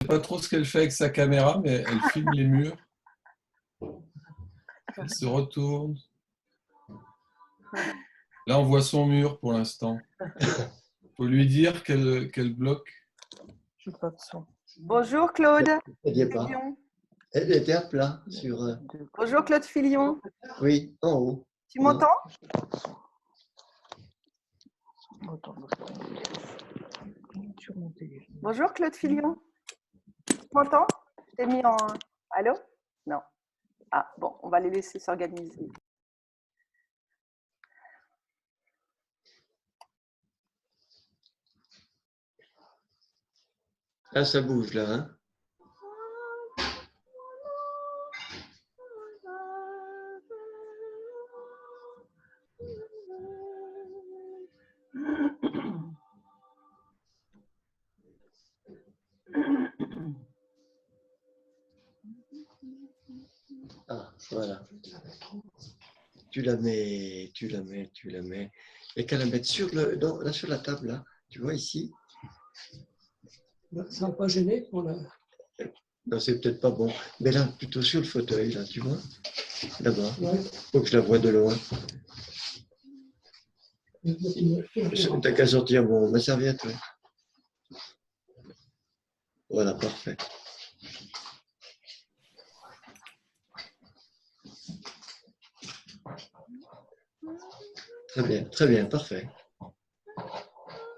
sais pas trop ce qu'elle fait avec sa caméra, mais elle filme les murs. Elle se retourne. Là, on voit son mur pour l'instant. Faut lui dire qu'elle bloque. Je pas de son. Bonjour Claude. Elle n'y est pas. Filion. Elle était à plat sur. Bonjour Claude Filion. Oui, en haut. Tu m'entends? Bonjour Claude Filion. Tu m'entends? Je t'ai mis en... Allô? Non. Ah bon, on va les laisser s'organiser. Ah, ça bouge là, hein? Ah, voilà. Tu la mets. Et qu'à la mettre sur, là, sur la table, là. Tu vois ici? Ça n'a pas gêné pour la... Non, c'est peut-être pas bon. Mais là, plutôt sur le fauteuil, là, tu vois? Là-bas. Ouais. Faut que je la voie de loin. T'as qu'à sortir ma serviette, ouais. Voilà, parfait. Très bien, parfait.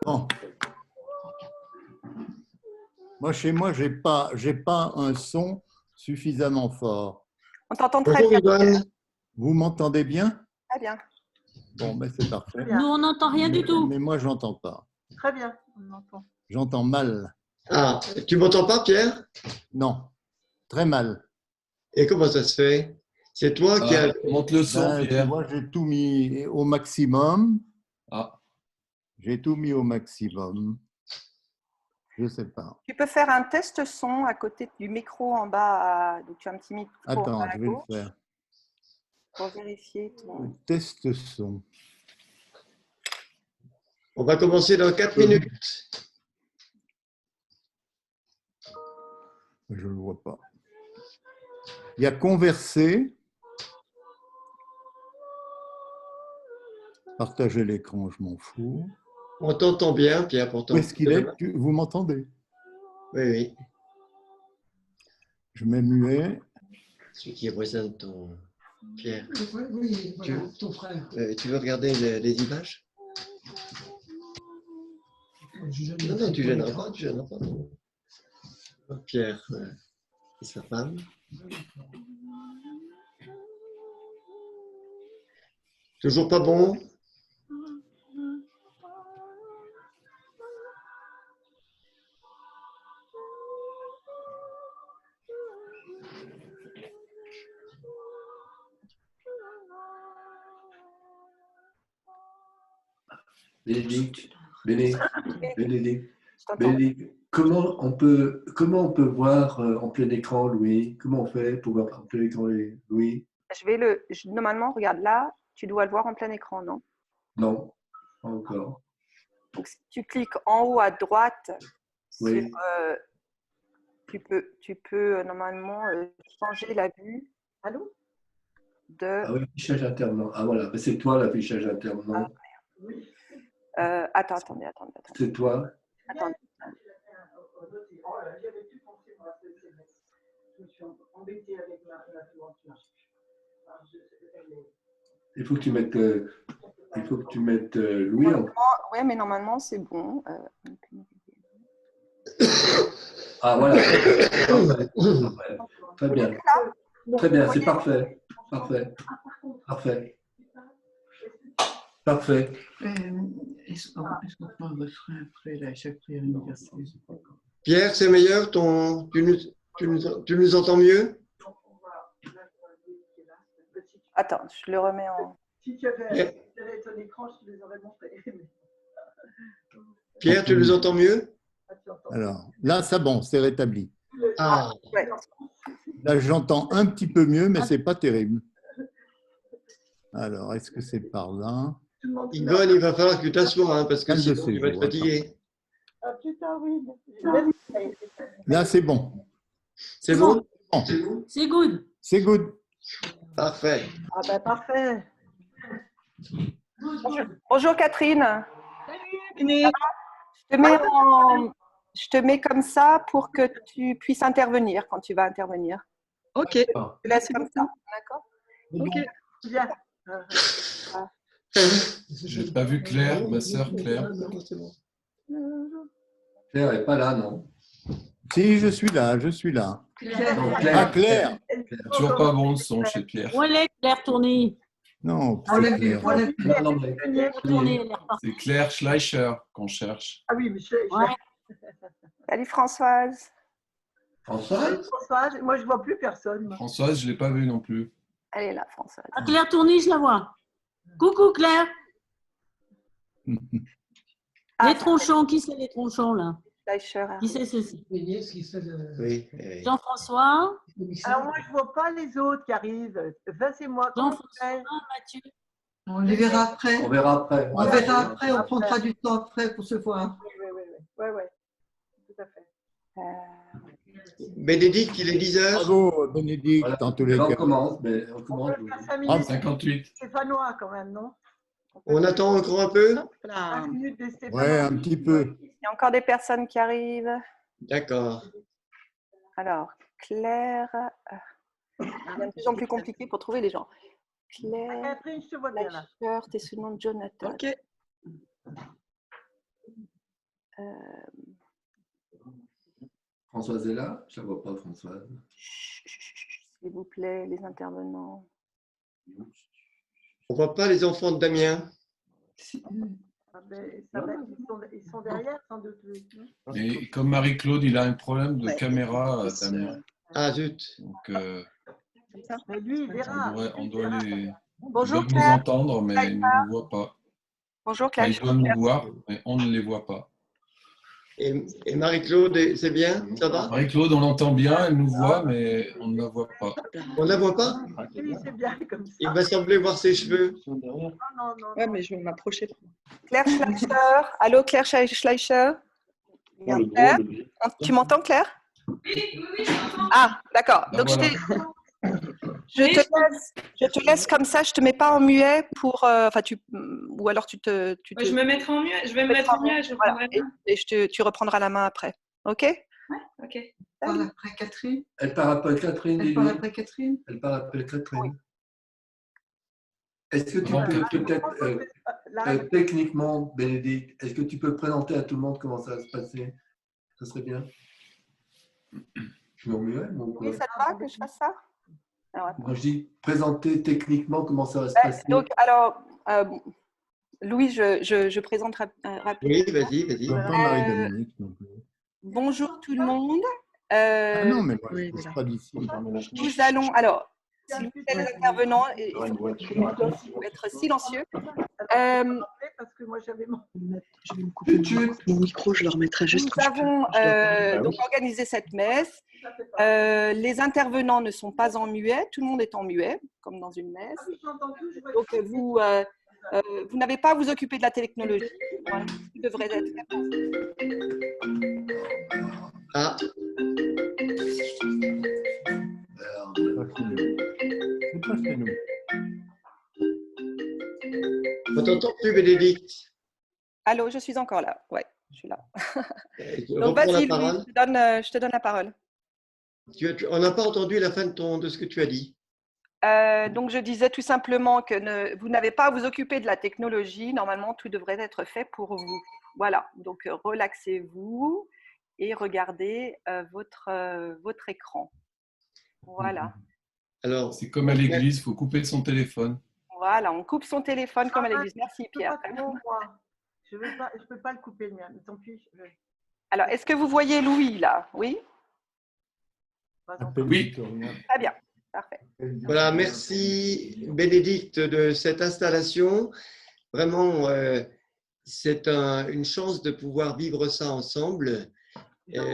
Bon. Moi, chez moi, j'ai pas un son suffisamment fort. On t'entend très Bonjour, bien. Yvonne. Vous m'entendez bien? Très bien. Bon, ben c'est parfait. Nous, on n'entend rien du tout. Mais moi, je n'entends pas. Très bien, on entend. J'entends mal. Ah, tu m'entends pas, Pierre? Non, très mal. Et comment ça se fait? C'est toi qui as... Monte le son, Ben, tu Pierre. vois, j'ai tout mis au maximum. Ah, J'ai tout mis au maximum. Je ne sais pas. Tu peux faire un test son à côté du micro en bas. Donc tu as un petit micro Attends, à je vais gauche le faire. pour vérifier ton... Test son. On va commencer dans 4 minutes. Je ne le vois pas. Il y a converser. Partager l'écran, je m'en fous. On t'entend bien, Pierre, pourtant. Où est-ce qu'il est? Vous m'entendez? Oui, oui. Je mets muet. Celui qui est voisin de ton Pierre. Oui, voilà, ton frère. Tu veux regarder les images? Non, tu gêneras pas, tu gêneras pas. Pierre et sa femme. Toujours pas bon? Bénédicte, Je t'entends. comment on peut voir en plein écran Louis? Comment on fait pour voir en plein écran Louis? Normalement, regarde là, tu dois le voir en plein écran, non? Non, pas encore. Donc, si tu cliques en haut à droite, Oui. tu peux normalement changer la vue. Allô? Ah oui, affichage interne. Ah voilà, c'est toi l'affichage interne, non? Attendez. C'est toi? Attendez. Il faut que tu mettes Louis en... Oui, mais normalement, c'est bon. Ah voilà. Très bien. Très bien, c'est parfait. Parfait. Est-ce qu'on peut un refrain après la chaque prière universelle? Pierre, c'est meilleur? Tu nous entends mieux? Attends, je le remets en... Si tu avais ton écran, je te les aurais montrés. Pierre, tu nous entends mieux? Alors, là, c'est bon, c'est rétabli. Ah, Ouais. Là, j'entends un petit peu mieux, mais ce n'est pas terrible. Alors, est-ce que c'est par là? Yvonne, il va falloir que tu t'assoies, hein, parce que Salle de sinon tu vas être séjour, fatigué. Ah putain, oui. Là, c'est bon. C'est bon? C'est good. C'est good. Parfait. Ah ben parfait. Bonjour Catherine. Fini. Je te mets comme ça pour que tu puisses intervenir quand tu vas intervenir. Ok, Je te laisse comme ça, d'accord? ok. Bien. J'ai pas vu Claire, ma sœur Claire. Claire n'est pas là, non? Si, je suis là, je suis là. Non, Ah, Claire. Toujours pas bon le son chez Pierre. Où elle est, Claire Tourny? Non, c'est Enlève-lui, Claire. enlève-lui. Non, non, mais Tourny, elle est repartie. C'est Claire Schleicher qu'on cherche. Ah oui, mais Ouais. Salut Françoise. Françoise? Françoise, moi je vois plus personne. moi. Françoise, je l'ai pas vue non plus. Elle est là, Françoise. Ah, Claire Tourny, je la vois. Coucou Claire. Ah, Les tronchons, qui c'est les tronchons là? Fleischer. Qui c'est ceci? Oui, oui. Jean-François, Alors moi je vois pas les autres qui arrivent. Enfin, c'est moi. Comment tu fais? Jean-François, Mathieu. On les verra après. On verra après. On verra après, on prendra du temps après pour se voir. Oui. Tout à fait. Bénédicte, il est 10 heures. Bravo, Bénédicte, Voilà. en tous les On cas. commence, mais on On commence. peut faire 5 Ah, minutes. 58. Stéphanois quand même, non? On attend encore un peu? 5 minutes des Stéphanois. Ouais, un petit peu. Il y a encore des personnes qui arrivent. D'accord. Alors, Claire. C'est de plus en plus compliqué pour trouver les gens. Claire. Catherine, je te vois bien là. Fleischer, t'es sous le nom de Jonathan. Ok. Françoise est là? Je ne la vois pas, Françoise. S'il vous plaît, les intervenants. On voit pas les enfants de Damien. Ah ben, ça va, ils sont derrière sans doute. Non. Et comme Marie-Claude, il a un problème de Ouais. caméra, Damien. Ah zut. Donc, Comme ça. Mais lui, il verra. on doit ils Bonjour doivent nous Claire. entendre, mais ils ne nous voient pas. Bonjour Enfin, Claire. ils doivent nous voir, mais on ne les voit pas. Et Marie-Claude, c'est bien? Ça va? Marie-Claude, on l'entend bien, elle nous voit, mais on ne la voit pas. On ne la voit pas? Oui, c'est bien comme ça. Il m'a semblé voir ses cheveux. Non. Ouais, mais je vais m'approcher. Claire Schleicher. Allô, Claire Schleicher. Claire, tu m'entends, Claire? Oui, ah, d'accord. Ben Donc, voilà. je te laisse comme ça, je te mets pas en muet pour. Enfin, ou alors tu te. Je me mettrai en muet. Je vais me mettre en muet. Je Voilà. reprendrai bien. Et tu reprendras la main après. OK? Ok. Elle parle après Catherine. Elle part après Catherine. Elle dis-lui. parle après Catherine. Elle part après Catherine. Oui. Est-ce que tu Avant peux Catherine. peut-être, techniquement, Bénédicte, est-ce que tu peux présenter à tout le monde comment ça va se passer? Ça serait bien. Je me remue, mon Oui, ça te va que je fasse ça? Alors, attends. Moi, je dis présenter techniquement comment ça va se Ben, passer. donc, alors, Louis, je présente rapidement. Oui, vas-y, vas-y. Je vois pas Marie-Dominique non plus. Bonjour tout le monde. Ah non, mais moi, je oui, ne suis voilà. pas d'ici. Nous allons, alors, s'il vous plaît, les intervenants, il faut être silencieux. Parce que moi, j'avais mon. Je vais me couper mon micro, je le remettrai juste Nous quand je peux. avons Bah oui. donc organisé cette messe. Les intervenants ne sont pas en muet, tout le monde est en muet, comme dans une messe. Ah oui, j'entends tout. Je vois Donc, vous n'avez pas à vous occuper de la technologie. Voilà, ce qui devrait être fait. Ah, C'est pas chez nous. on t'entend plus, Bénédicte. Allô, je suis encore là. Ouais, je suis là. Donc, Reprends vas-y, la parole. Louis, je te donne la parole. On n'a pas entendu la fin de ce que tu as dit. Donc, je disais tout simplement que vous n'avez pas à vous occuper de la technologie. Normalement, tout devrait être fait pour vous. Voilà. Donc, relaxez-vous et regardez votre écran. Voilà. Alors, C'est comme à l'église, il faut couper son téléphone. Voilà, on coupe son téléphone comme à l'église. Merci, Je peux Pierre. pas trop, moi. Je ne peux pas le couper le mien. Mais tant pis. Alors, est-ce que vous voyez Louis là? Oui? Pas encore. Appelle Oui. Victorien. Très bien. Parfait. voilà, merci Bénédicte de cette installation. Vraiment, c'est une chance de pouvoir vivre ça ensemble,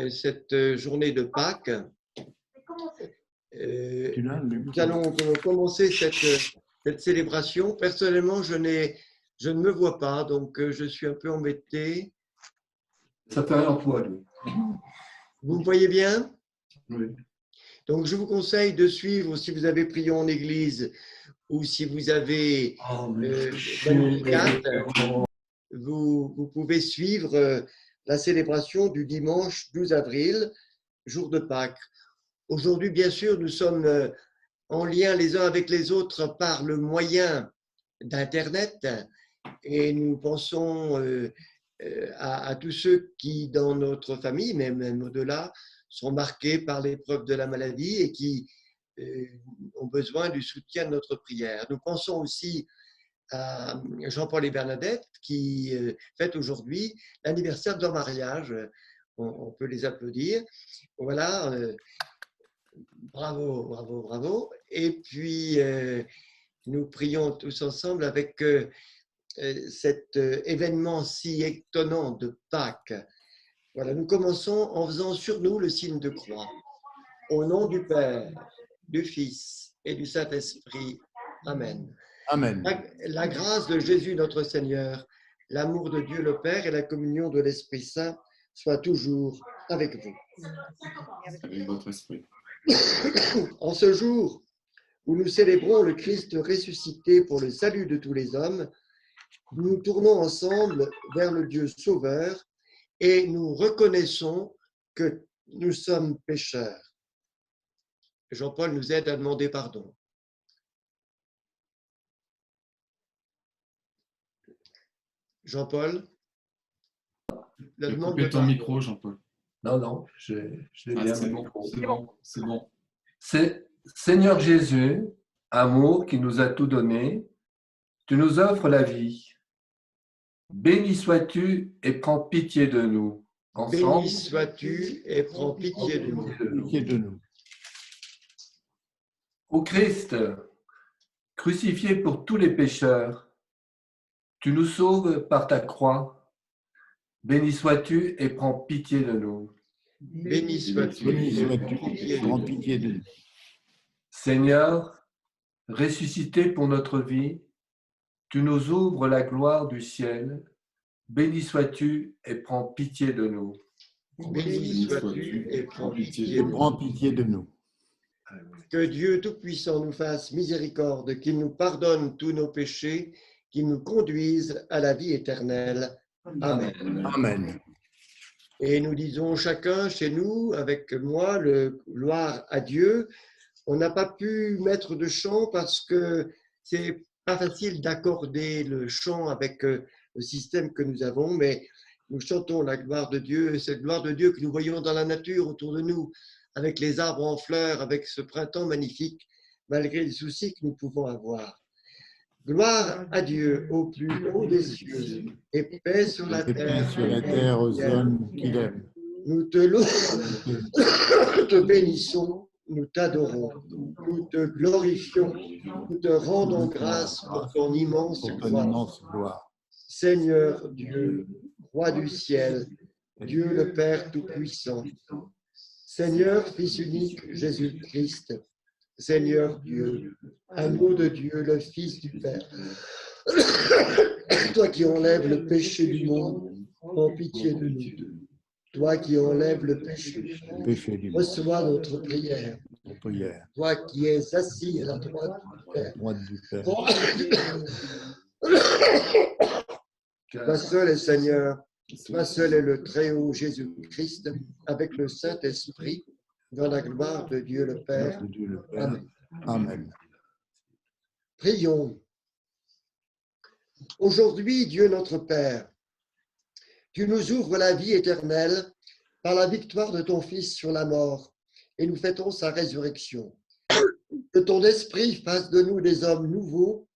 cette journée de Pâques. C'est commencé. Tu l'as, le Nous allons commencer cette célébration. Personnellement, je ne me vois pas, donc je suis un peu embêté. Ça fait rien en toi, lui. Vous me voyez bien? Oui. Donc, je vous conseille de suivre, si vous avez prié en église ou si vous avez Magnificat, vous pouvez suivre la célébration du dimanche 12 avril, jour de Pâques. Aujourd'hui, bien sûr, nous sommes en lien les uns avec les autres par le moyen d'Internet et nous pensons à tous ceux qui, dans notre famille, même au-delà, sont marqués par l'épreuve de la maladie et qui ont besoin du soutien de notre prière. Nous pensons aussi à Jean-Paul et Bernadette qui fêtent aujourd'hui l'anniversaire de leur mariage. On peut les applaudir. Voilà, bravo, bravo, bravo. Et puis, nous prions tous ensemble avec cet événement si étonnant de Pâques. Voilà, nous commençons en faisant sur nous le signe de croix. Au nom du Père, du Fils et du Saint-Esprit. Amen. Amen. La grâce de Jésus notre Seigneur, l'amour de Dieu le Père et la communion de l'Esprit Saint soient toujours avec vous. Avec votre esprit. En ce jour où nous célébrons le Christ ressuscité pour le salut de tous les hommes, nous nous tournons ensemble vers le Dieu Sauveur et nous reconnaissons que nous sommes pécheurs. Jean-Paul nous aide à demander pardon. Jean-Paul, la demande de Coupez ton pardon. micro, Jean-Paul. Non, je l'ai bien. C'est bon, c'est bon, c'est bon. C'est Seigneur Jésus, amour qui nous a tout donné, tu nous offres la vie. Béni sois-tu et prends pitié de nous. Ensemble, Béni sois-tu et prends pitié de nous. Pitié de nous. Ô Christ, crucifié pour tous les pécheurs, tu nous sauves par ta croix. Béni sois-tu et prends pitié de nous. Béni sois-tu Béni et sois-tu, prends pitié de prends nous. pitié de nous. Seigneur, ressuscité pour notre vie, tu nous ouvres la gloire du ciel. Béni sois-tu et prends pitié de nous. Béni sois-tu et prends pitié de nous. Prends pitié de nous. Que Dieu Tout-Puissant nous fasse miséricorde, qu'il nous pardonne tous nos péchés, qu'il nous conduise à la vie éternelle. Amen. Amen. Et nous disons chacun chez nous, avec moi, le gloire à Dieu. On n'a pas pu mettre de chant parce que c'est pas facile d'accorder le chant avec le système que nous avons, mais nous chantons la gloire de Dieu, cette gloire de Dieu que nous voyons dans la nature autour de nous, avec les arbres en fleurs, avec ce printemps magnifique, malgré les soucis que nous pouvons avoir. Gloire à Dieu au plus haut des cieux et paix sur la Et paix terre. sur la terre aux hommes qu'il aime. Nous te louons, te bénissons, nous t'adorons, nous te glorifions, nous te rendons grâce pour ton immense Pour ton gloire. immense gloire. Seigneur Dieu, roi du ciel, Dieu le Père Tout-Puissant, Seigneur Fils unique Jésus-Christ, Seigneur Dieu, agneau de Dieu, le Fils du Père, toi qui enlèves le péché du monde, prends pitié de nous. Toi qui enlèves le péché du monde, Péché du monde. reçois notre prière. Notre prière. Toi qui es assis à la droite du Père, Droite du Père. toi seul est Seigneur, toi seul est le Très-Haut Jésus-Christ, avec le Saint-Esprit, dans la gloire de Dieu le Père. De Dieu le Père. Amen. Amen. Prions. Aujourd'hui, Dieu notre Père, tu nous ouvres la vie éternelle par la victoire de ton Fils sur la mort et nous fêtons sa résurrection. Que ton esprit fasse de nous des hommes nouveaux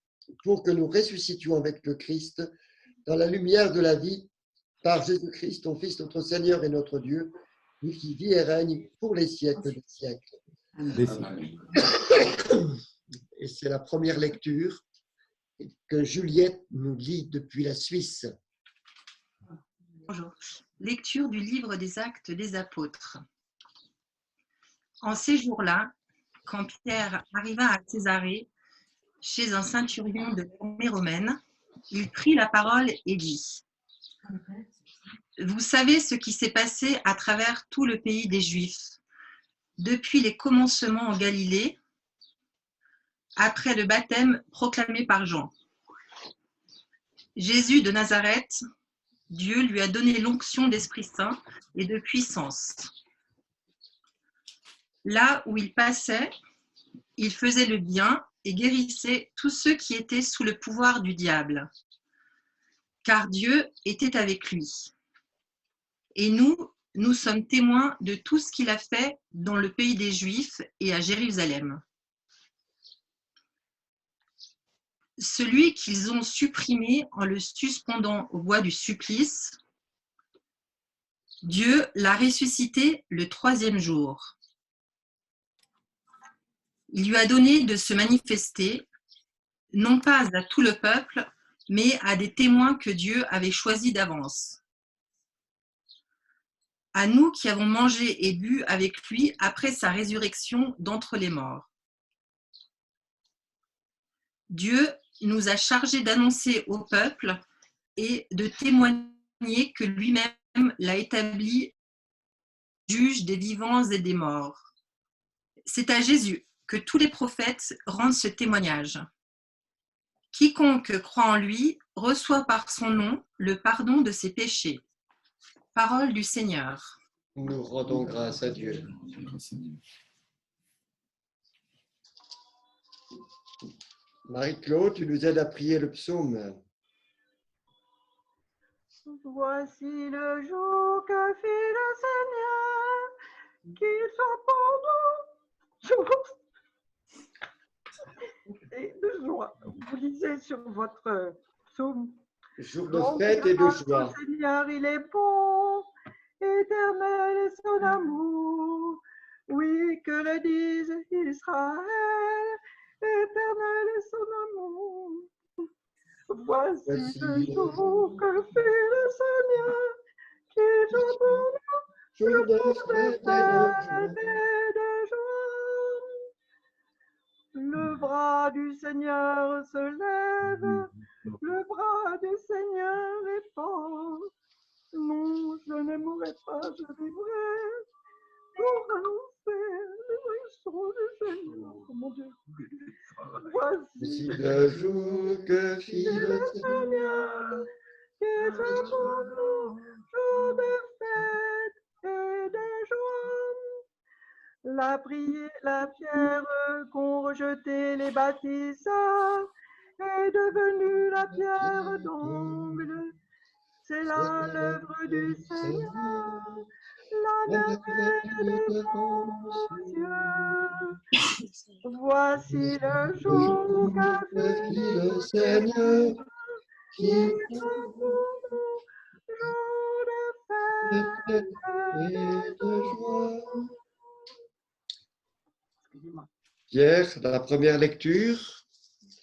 pour que nous ressuscitions avec le Christ dans la lumière de la vie par Jésus-Christ, ton Fils, notre Seigneur et notre Dieu, lui qui vit et règne pour les siècles des siècles. Et c'est la première lecture que Juliette nous lit depuis la Suisse. Bonjour. Lecture du livre des Actes des Apôtres. En ces jours-là, quand Pierre arriva à Césarée, chez un centurion de l'armée romaine, il prit la parole et dit : Vous savez ce qui s'est passé à travers tout le pays des Juifs, depuis les commencements en Galilée, après le baptême proclamé par Jean. Jésus de Nazareth, Dieu lui a donné l'onction d'Esprit Saint et de puissance. Là où il passait, il faisait le bien et guérissait tous ceux qui étaient sous le pouvoir du diable, car Dieu était avec lui. Et nous sommes témoins de tout ce qu'il a fait dans le pays des Juifs et à Jérusalem. Celui qu'ils ont supprimé en le suspendant au bois du supplice, Dieu l'a ressuscité le 3e jour. Il lui a donné de se manifester, non pas à tout le peuple, mais à des témoins que Dieu avait choisis d'avance. À nous qui avons mangé et bu avec lui après sa résurrection d'entre les morts. Dieu nous a chargés d'annoncer au peuple et de témoigner que lui-même l'a établi juge des vivants et des morts. C'est à Jésus que tous les prophètes rendent ce témoignage. Quiconque croit en lui reçoit par son nom le pardon de ses péchés. Parole du Seigneur. Nous rendons grâce à Dieu. Marie-Claude, tu nous aides à prier le psaume. Voici le jour que fit le Seigneur, qu'il soit pour nous jour et de joie. Vous lisez sur votre psaume. Jour de fête et de joie. Le Seigneur, il est bon, éternel est son amour. Oui, que le dise Israël, éternel est son amour. Voici le jour que fit le Seigneur, qui soit pour nous jour de fête et de joie. Le bras du Seigneur se lève, le bras du Seigneur est fort. Non, je ne mourrai pas, je vivrai pour annoncer l'évolution du Seigneur. Oh mon Dieu. Voici le jour que fit le Seigneur, qui est pour nous jour de fête et de joie. La pierre qu'ont rejetée les bâtisseurs est devenue la pierre d'angle. C'est là l'œuvre du Seigneur, la merveille de son cieux. Voici le jour qu'a fait le Seigneur, qui est pour nous jour de fête et de joie. Pierre, la première lecture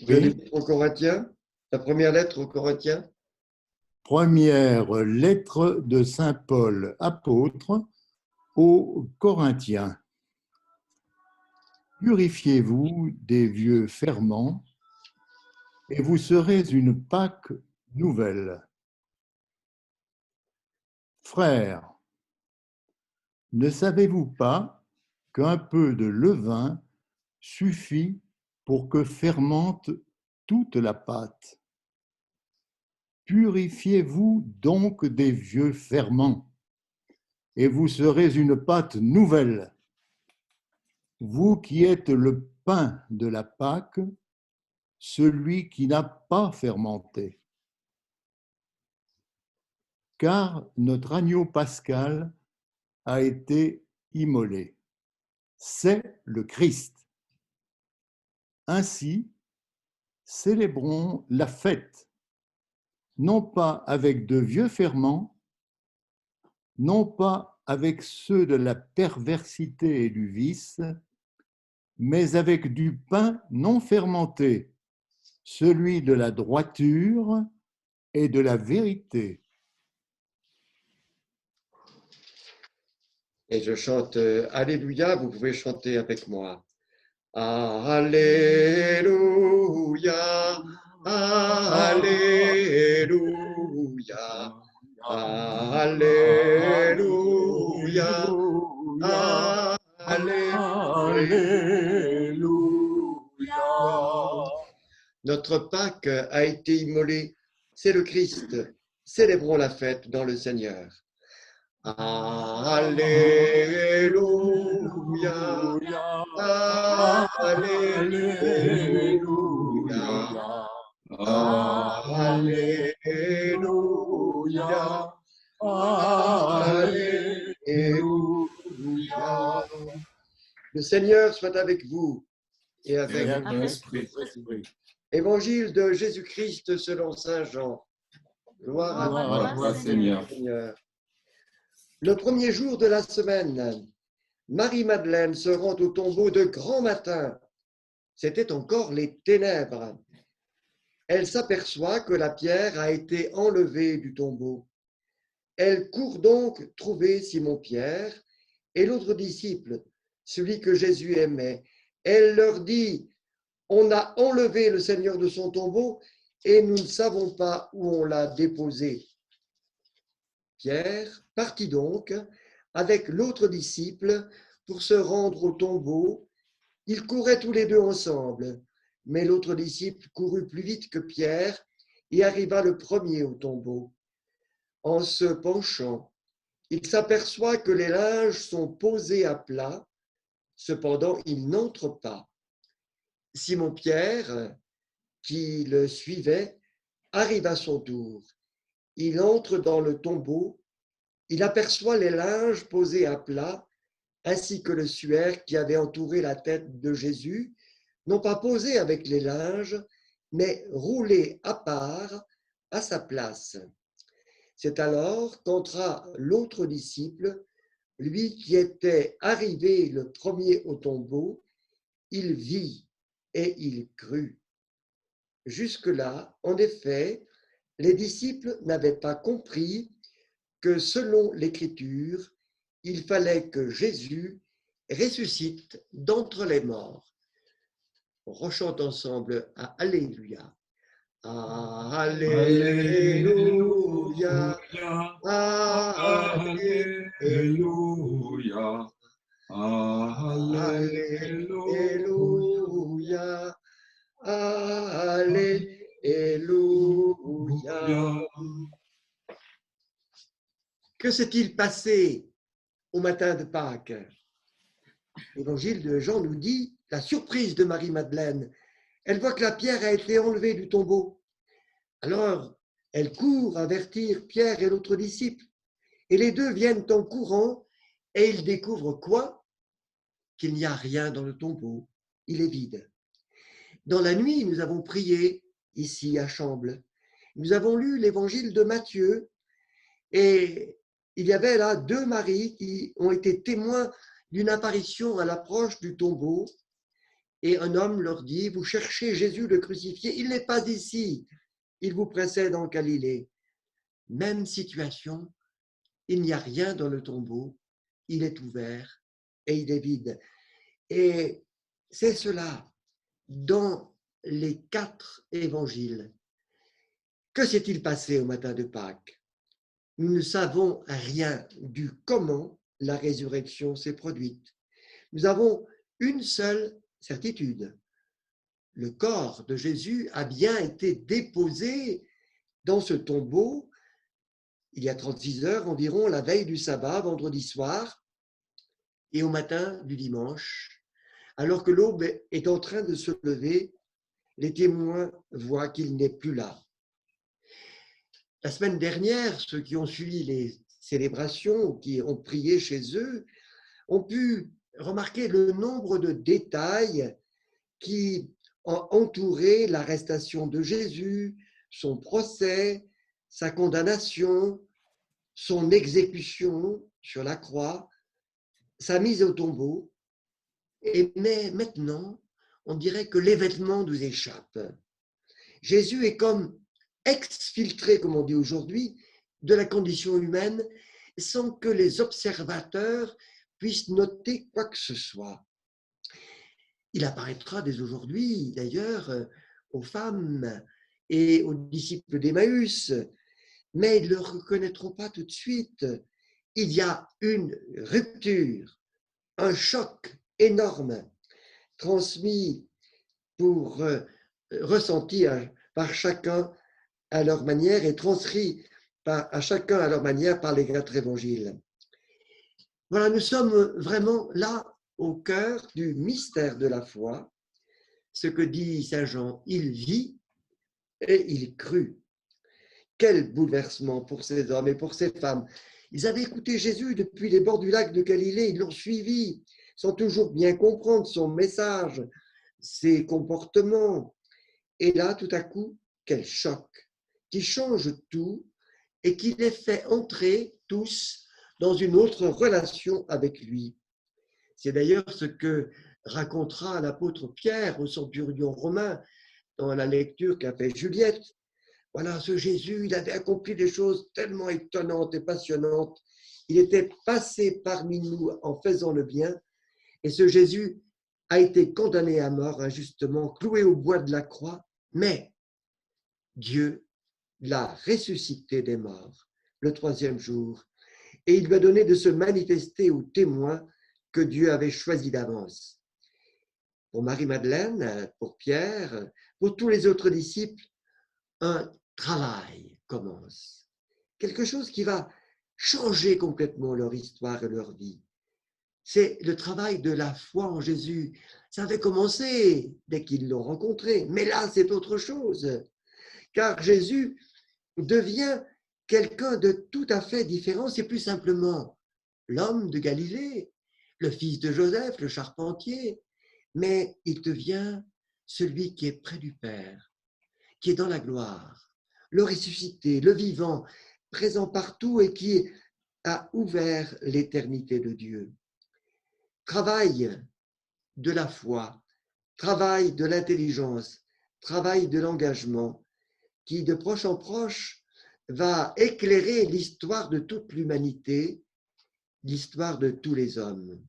de l'Épître aux Corinthiens, la première lettre aux Corinthiens. Première lettre de saint Paul, apôtre, aux Corinthiens. Purifiez-vous des vieux ferments, et vous serez une Pâque nouvelle. Frères, ne savez-vous pas qu'un peu de levain suffit pour que fermente toute la pâte? Purifiez-vous donc des vieux ferments, et vous serez une pâte nouvelle. Vous qui êtes le pain de la Pâque, celui qui n'a pas fermenté. Car notre agneau pascal a été immolé. C'est le Christ. Ainsi, célébrons la fête, non pas avec de vieux ferments, non pas avec ceux de la perversité et du vice, mais avec du pain non fermenté, celui de la droiture et de la vérité. Et je chante Alléluia, vous pouvez chanter avec moi. Alléluia, Alléluia, Alléluia. Alléluia. Notre Pâque a été immolée, c'est le Christ. Célébrons la fête dans le Seigneur. Alléluia. Alléluia. Alléluia. Alléluia. Le Seigneur soit avec vous et avec votre esprit. Évangile de Jésus-Christ selon saint Jean. Gloire à toi, Seigneur. Le premier jour de la semaine, Marie-Madeleine se rend au tombeau de grand matin. C'était encore les ténèbres. Elle s'aperçoit que la pierre a été enlevée du tombeau. Elle court donc trouver Simon-Pierre et l'autre disciple, celui que Jésus aimait. Elle leur dit: on a enlevé le Seigneur de son tombeau et nous ne savons pas où on l'a déposé. Pierre partit donc avec l'autre disciple pour se rendre au tombeau. Ils couraient tous les deux ensemble, mais l'autre disciple courut plus vite que Pierre et arriva le premier au tombeau. En se penchant, il s'aperçoit que les linges sont posés à plat, cependant il n'entre pas. Simon-Pierre, qui le suivait, arrive à son tour. Il entre dans le tombeau, il aperçoit les linges posés à plat, ainsi que le suaire qui avait entouré la tête de Jésus, non pas posé avec les linges, mais roulé à part à sa place. C'est alors qu'entra l'autre disciple, lui qui était arrivé le premier au tombeau. Il vit et il crut. Jusque-là, en effet, les disciples n'avaient pas compris que selon l'Écriture, il fallait que Jésus ressuscite d'entre les morts. On rechante ensemble à Alléluia. Alléluia. Alléluia. Alléluia. Alléluia. Que s'est-il passé au matin de Pâques? L'évangile de Jean nous dit la surprise de Marie-Madeleine. Elle voit que la pierre a été enlevée du tombeau. Alors, elle court avertir Pierre et l'autre disciple. Et les deux viennent en courant et ils découvrent quoi? Qu'il n'y a rien dans le tombeau. Il est vide. Dans la nuit, nous avons prié ici à Chambles. Nous avons lu l'évangile de Matthieu et il y avait là deux maris qui ont été témoins d'une apparition à l'approche du tombeau. Et un homme leur dit: vous cherchez Jésus le crucifié, il n'est pas ici, il vous précède en Galilée. Même situation, il n'y a rien dans le tombeau, il est ouvert et il est vide. Et c'est cela dans les 4 évangiles. Que s'est-il passé au matin de Pâques? Nous ne savons rien du comment la résurrection s'est produite. Nous avons une seule certitude. Le corps de Jésus a bien été déposé dans ce tombeau il y a 36 heures environ, la veille du sabbat, vendredi soir, et au matin du dimanche. Alors que l'aube est en train de se lever, les témoins voient qu'il n'est plus là. La semaine dernière, ceux qui ont suivi les célébrations, qui ont prié chez eux, ont pu remarquer le nombre de détails qui ont entouré l'arrestation de Jésus, son procès, sa condamnation, son exécution sur la croix, sa mise au tombeau. Mais maintenant, on dirait que l'événement nous échappe. Jésus est comme exfiltré, comme on dit aujourd'hui, de la condition humaine sans que les observateurs puissent noter quoi que ce soit. Il apparaîtra dès aujourd'hui, d'ailleurs, aux femmes et aux disciples d'Emmaüs. mais ils ne le reconnaîtront pas tout de suite. Il y a une rupture, un choc énorme transmis pour ressenti par chacun à leur manière et transcrit à chacun à leur manière par les 4 évangiles. Voilà, nous sommes vraiment là au cœur du mystère de la foi. Ce que dit Saint Jean, il vit et il crut. Quel bouleversement pour ces hommes et pour ces femmes. Ils avaient écouté Jésus depuis les bords du lac de Galilée, ils l'ont suivi sans toujours bien comprendre son message, ses comportements. Et là, tout à coup, quel choc qui change tout et qui les fait entrer tous dans une autre relation avec lui. C'est d'ailleurs ce que racontera l'apôtre Pierre au centurion romain dans la lecture qu'a fait Juliette. Voilà, ce Jésus, il avait accompli des choses tellement étonnantes et passionnantes. Il était passé parmi nous en faisant le bien. Et ce Jésus a été condamné à mort injustement, cloué au bois de la croix. Mais Dieu l'a ressuscité des morts le 3e jour. Et il lui a donné de se manifester aux témoins que Dieu avait choisis d'avance. Pour Marie-Madeleine, pour Pierre, pour tous les autres disciples, un travail commence. Quelque chose qui va changer complètement leur histoire et leur vie. C'est le travail de la foi en Jésus. Ça avait commencé dès qu'ils l'ont rencontré, mais là, c'est autre chose. Car Jésus devient quelqu'un de tout à fait différent. C'est plus simplement l'homme de Galilée, le fils de Joseph, le charpentier, mais il devient celui qui est près du Père, qui est dans la gloire, le ressuscité, le vivant, présent partout et qui a ouvert l'éternité de Dieu. Travail de la foi, travail de l'intelligence, travail de l'engagement, qui de proche en proche va éclairer l'histoire de toute l'humanité, l'histoire de tous les hommes.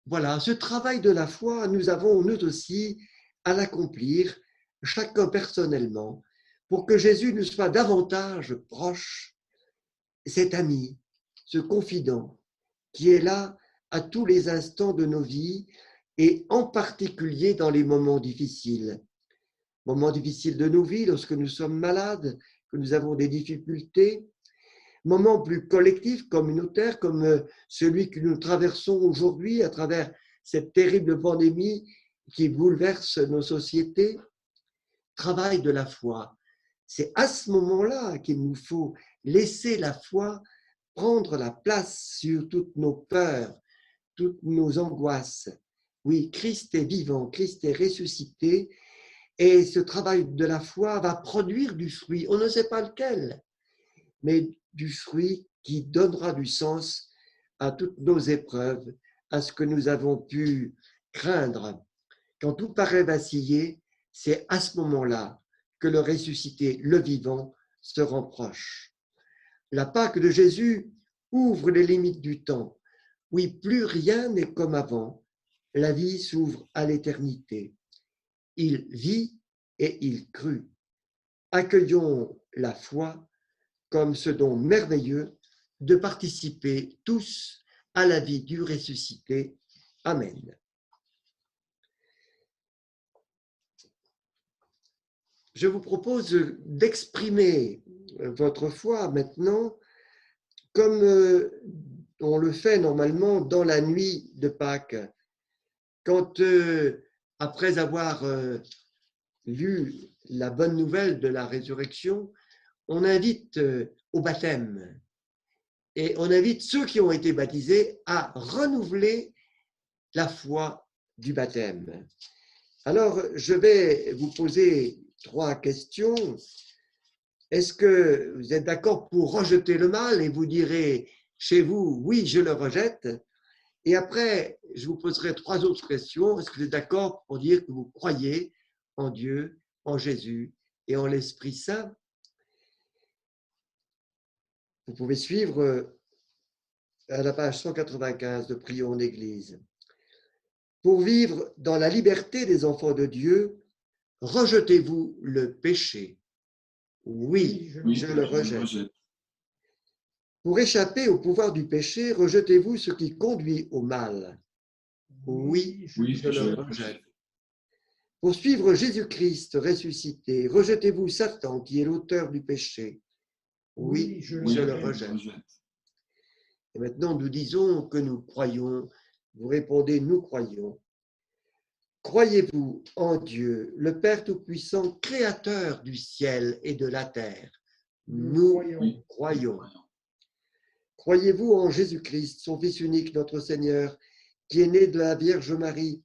Voilà, ce travail de la foi, nous avons nous aussi à l'accomplir, chacun personnellement, pour que Jésus nous soit davantage proche, cet ami, ce confident qui est là à tous les instants de nos vies et en particulier dans les moments difficiles. Moments difficiles de nos vies, lorsque nous sommes malades, que nous avons des difficultés, moments plus collectifs, communautaires, comme celui que nous traversons aujourd'hui à travers cette terrible pandémie qui bouleverse nos sociétés. Travail de la foi. C'est à ce moment-là qu'il nous faut laisser la foi prendre la place sur toutes nos peurs, toutes nos angoisses. Oui, Christ est vivant, Christ est ressuscité, et ce travail de la foi va produire du fruit. On ne sait pas lequel, mais du fruit qui donnera du sens à toutes nos épreuves, à ce que nous avons pu craindre. Quand tout paraît vaciller, c'est à ce moment-là que le ressuscité, le vivant, se rend proche. La Pâque de Jésus ouvre les limites du temps. Oui, plus rien n'est comme avant. La vie s'ouvre à l'éternité. Il vit et il crut. Accueillons la foi comme ce don merveilleux de participer tous à la vie du ressuscité. Amen. Je vous propose d'exprimer votre foi maintenant comme on le fait normalement dans la nuit de Pâques. Quand, après avoir lu la bonne nouvelle de la résurrection, on invite au baptême et on invite ceux qui ont été baptisés à renouveler la foi du baptême. Alors, je vais vous poser 3 questions. Est-ce que vous êtes d'accord pour rejeter le mal et vous direz chez vous, oui, je le rejette? Et après, je vous poserai 3 autres questions. Est-ce que vous êtes d'accord pour dire que vous croyez en Dieu, en Jésus et en l'Esprit Saint? Vous pouvez suivre à la page 195 de Prions en Église. Pour vivre dans la liberté des enfants de Dieu, rejetez-vous le péché? Oui, je le rejette. rejette. Pour échapper au pouvoir du péché, rejetez-vous ce qui conduit au mal. Oui, Oui, je le rejette. Pour suivre Jésus-Christ ressuscité, rejetez-vous Satan qui est l'auteur du péché. Oui, je le rejette. Et maintenant, nous disons que nous croyons. Vous répondez, nous croyons. Croyez-vous en Dieu, le Père Tout-Puissant, créateur du ciel et de la terre? Nous croyons. Croyez-vous en Jésus-Christ, son Fils unique, notre Seigneur, qui est né de la Vierge Marie,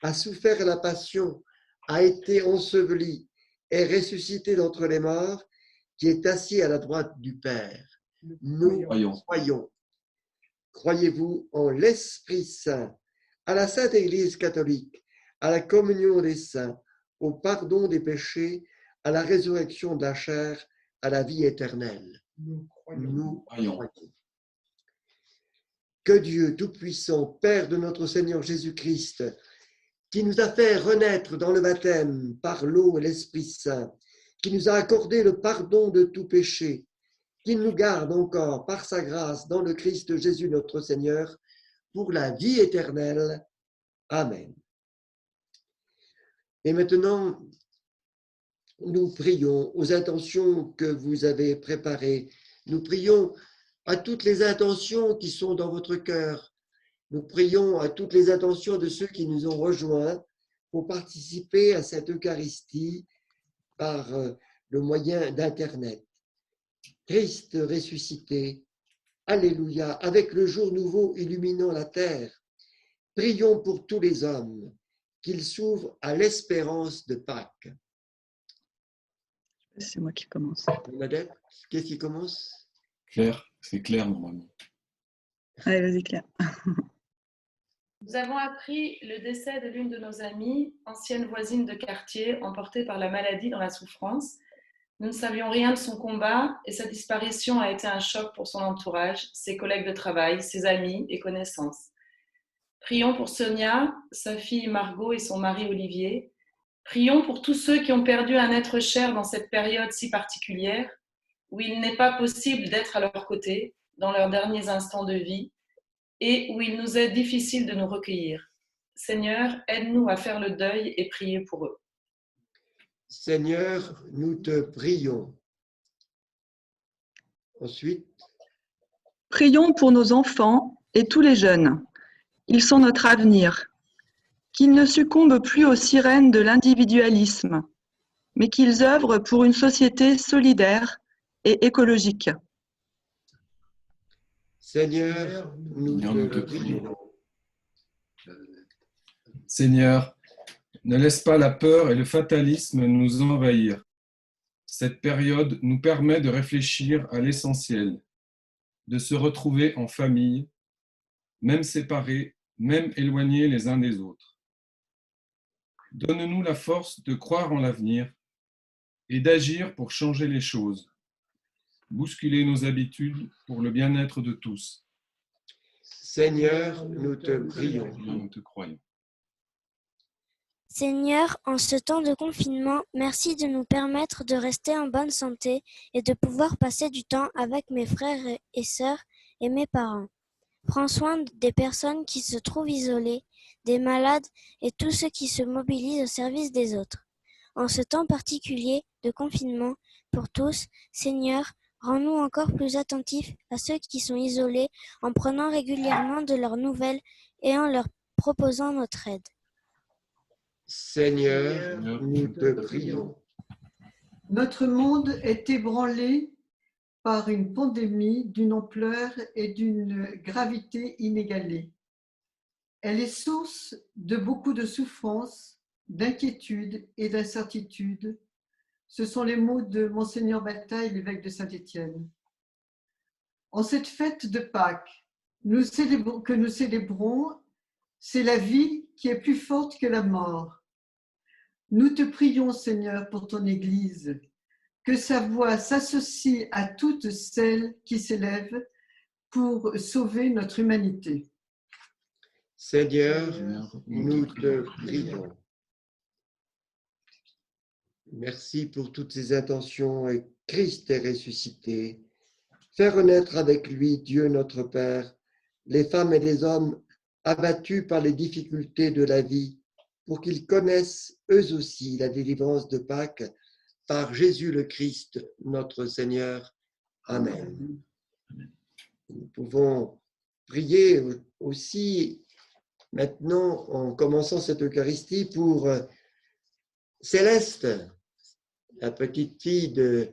a souffert la passion, a été enseveli, est ressuscité d'entre les morts, qui est assis à la droite du Père? Nous croyons. Croyez-vous en l'Esprit Saint, à la Sainte Église catholique, à la communion des saints, au pardon des péchés, à la résurrection de la chair, à la vie éternelle? Nous croyons. Que Dieu Tout-Puissant, Père de notre Seigneur Jésus-Christ, qui nous a fait renaître dans le baptême par l'eau et l'Esprit Saint, qui nous a accordé le pardon de tout péché, qui nous garde encore par sa grâce dans le Christ Jésus notre Seigneur, pour la vie éternelle. Amen. Et maintenant, nous prions aux intentions que vous avez préparées. Nous prions à toutes les intentions qui sont dans votre cœur. Nous prions à toutes les intentions de ceux qui nous ont rejoints pour participer à cette Eucharistie par le moyen d'Internet. Christ ressuscité, Alléluia, avec le jour nouveau illuminant la terre, prions pour tous les hommes, qu'ils s'ouvrent à l'espérance de Pâques. C'est moi qui commence. Bernadette, qu'est-ce qui commence? Claire, c'est Claire normalement. Allez, vas-y, Claire. Nous avons appris le décès de l'une de nos amies, ancienne voisine de quartier, emportée par la maladie dans la souffrance. Nous ne savions rien de son combat et sa disparition a été un choc pour son entourage, ses collègues de travail, ses amis et connaissances. Prions pour Sonia, sa fille Margot et son mari Olivier. Prions pour tous ceux qui ont perdu un être cher dans cette période si particulière, où il n'est pas possible d'être à leur côté dans leurs derniers instants de vie et où il nous est difficile de nous recueillir. Seigneur, aide-nous à faire le deuil et prier pour eux. Seigneur, nous te prions. Ensuite, Prions pour nos enfants et tous les jeunes. Ils sont notre avenir. Qu'ils ne succombent plus aux sirènes de l'individualisme, mais qu'ils œuvrent pour une société solidaire et écologique. Seigneur, nous te prions. Seigneur, ne laisse pas la peur et le fatalisme nous envahir. Cette période nous permet de réfléchir à l'essentiel, de se retrouver en famille, même séparés, même éloignés les uns des autres. Donne-nous la force de croire en l'avenir et d'agir pour changer les choses, bousculer nos habitudes pour le bien-être de tous. Seigneur, nous te prions. Nous te croyons. Seigneur, en ce temps de confinement, merci de nous permettre de rester en bonne santé et de pouvoir passer du temps avec mes frères et sœurs et mes parents. Prends soin des personnes qui se trouvent isolées, des malades et tous ceux qui se mobilisent au service des autres. En ce temps particulier de confinement pour tous, Seigneur, rends-nous encore plus attentifs à ceux qui sont isolés en prenant régulièrement de leurs nouvelles et en leur proposant notre aide. Seigneur, nous te prions. Notre monde est ébranlé par une pandémie d'une ampleur et d'une gravité inégalée. Elle est source de beaucoup de souffrances, d'inquiétudes et d'incertitudes. Ce sont les mots de Monseigneur Bataille, l'évêque de Saint-Étienne. En cette fête de Pâques que nous célébrons, c'est la vie qui est plus forte que la mort. Nous te prions, Seigneur, pour ton Église, que sa voix s'associe à toutes celles qui s'élèvent pour sauver notre humanité. Seigneur, nous te prions. Merci pour toutes ces intentions et Christ est ressuscité. Fais renaître avec lui Dieu notre Père, les femmes et les hommes abattus par les difficultés de la vie, pour qu'ils connaissent eux aussi la délivrance de Pâques par Jésus le Christ, notre Seigneur. Amen. Nous pouvons prier aussi maintenant en commençant cette Eucharistie pour Céleste, la petite fille de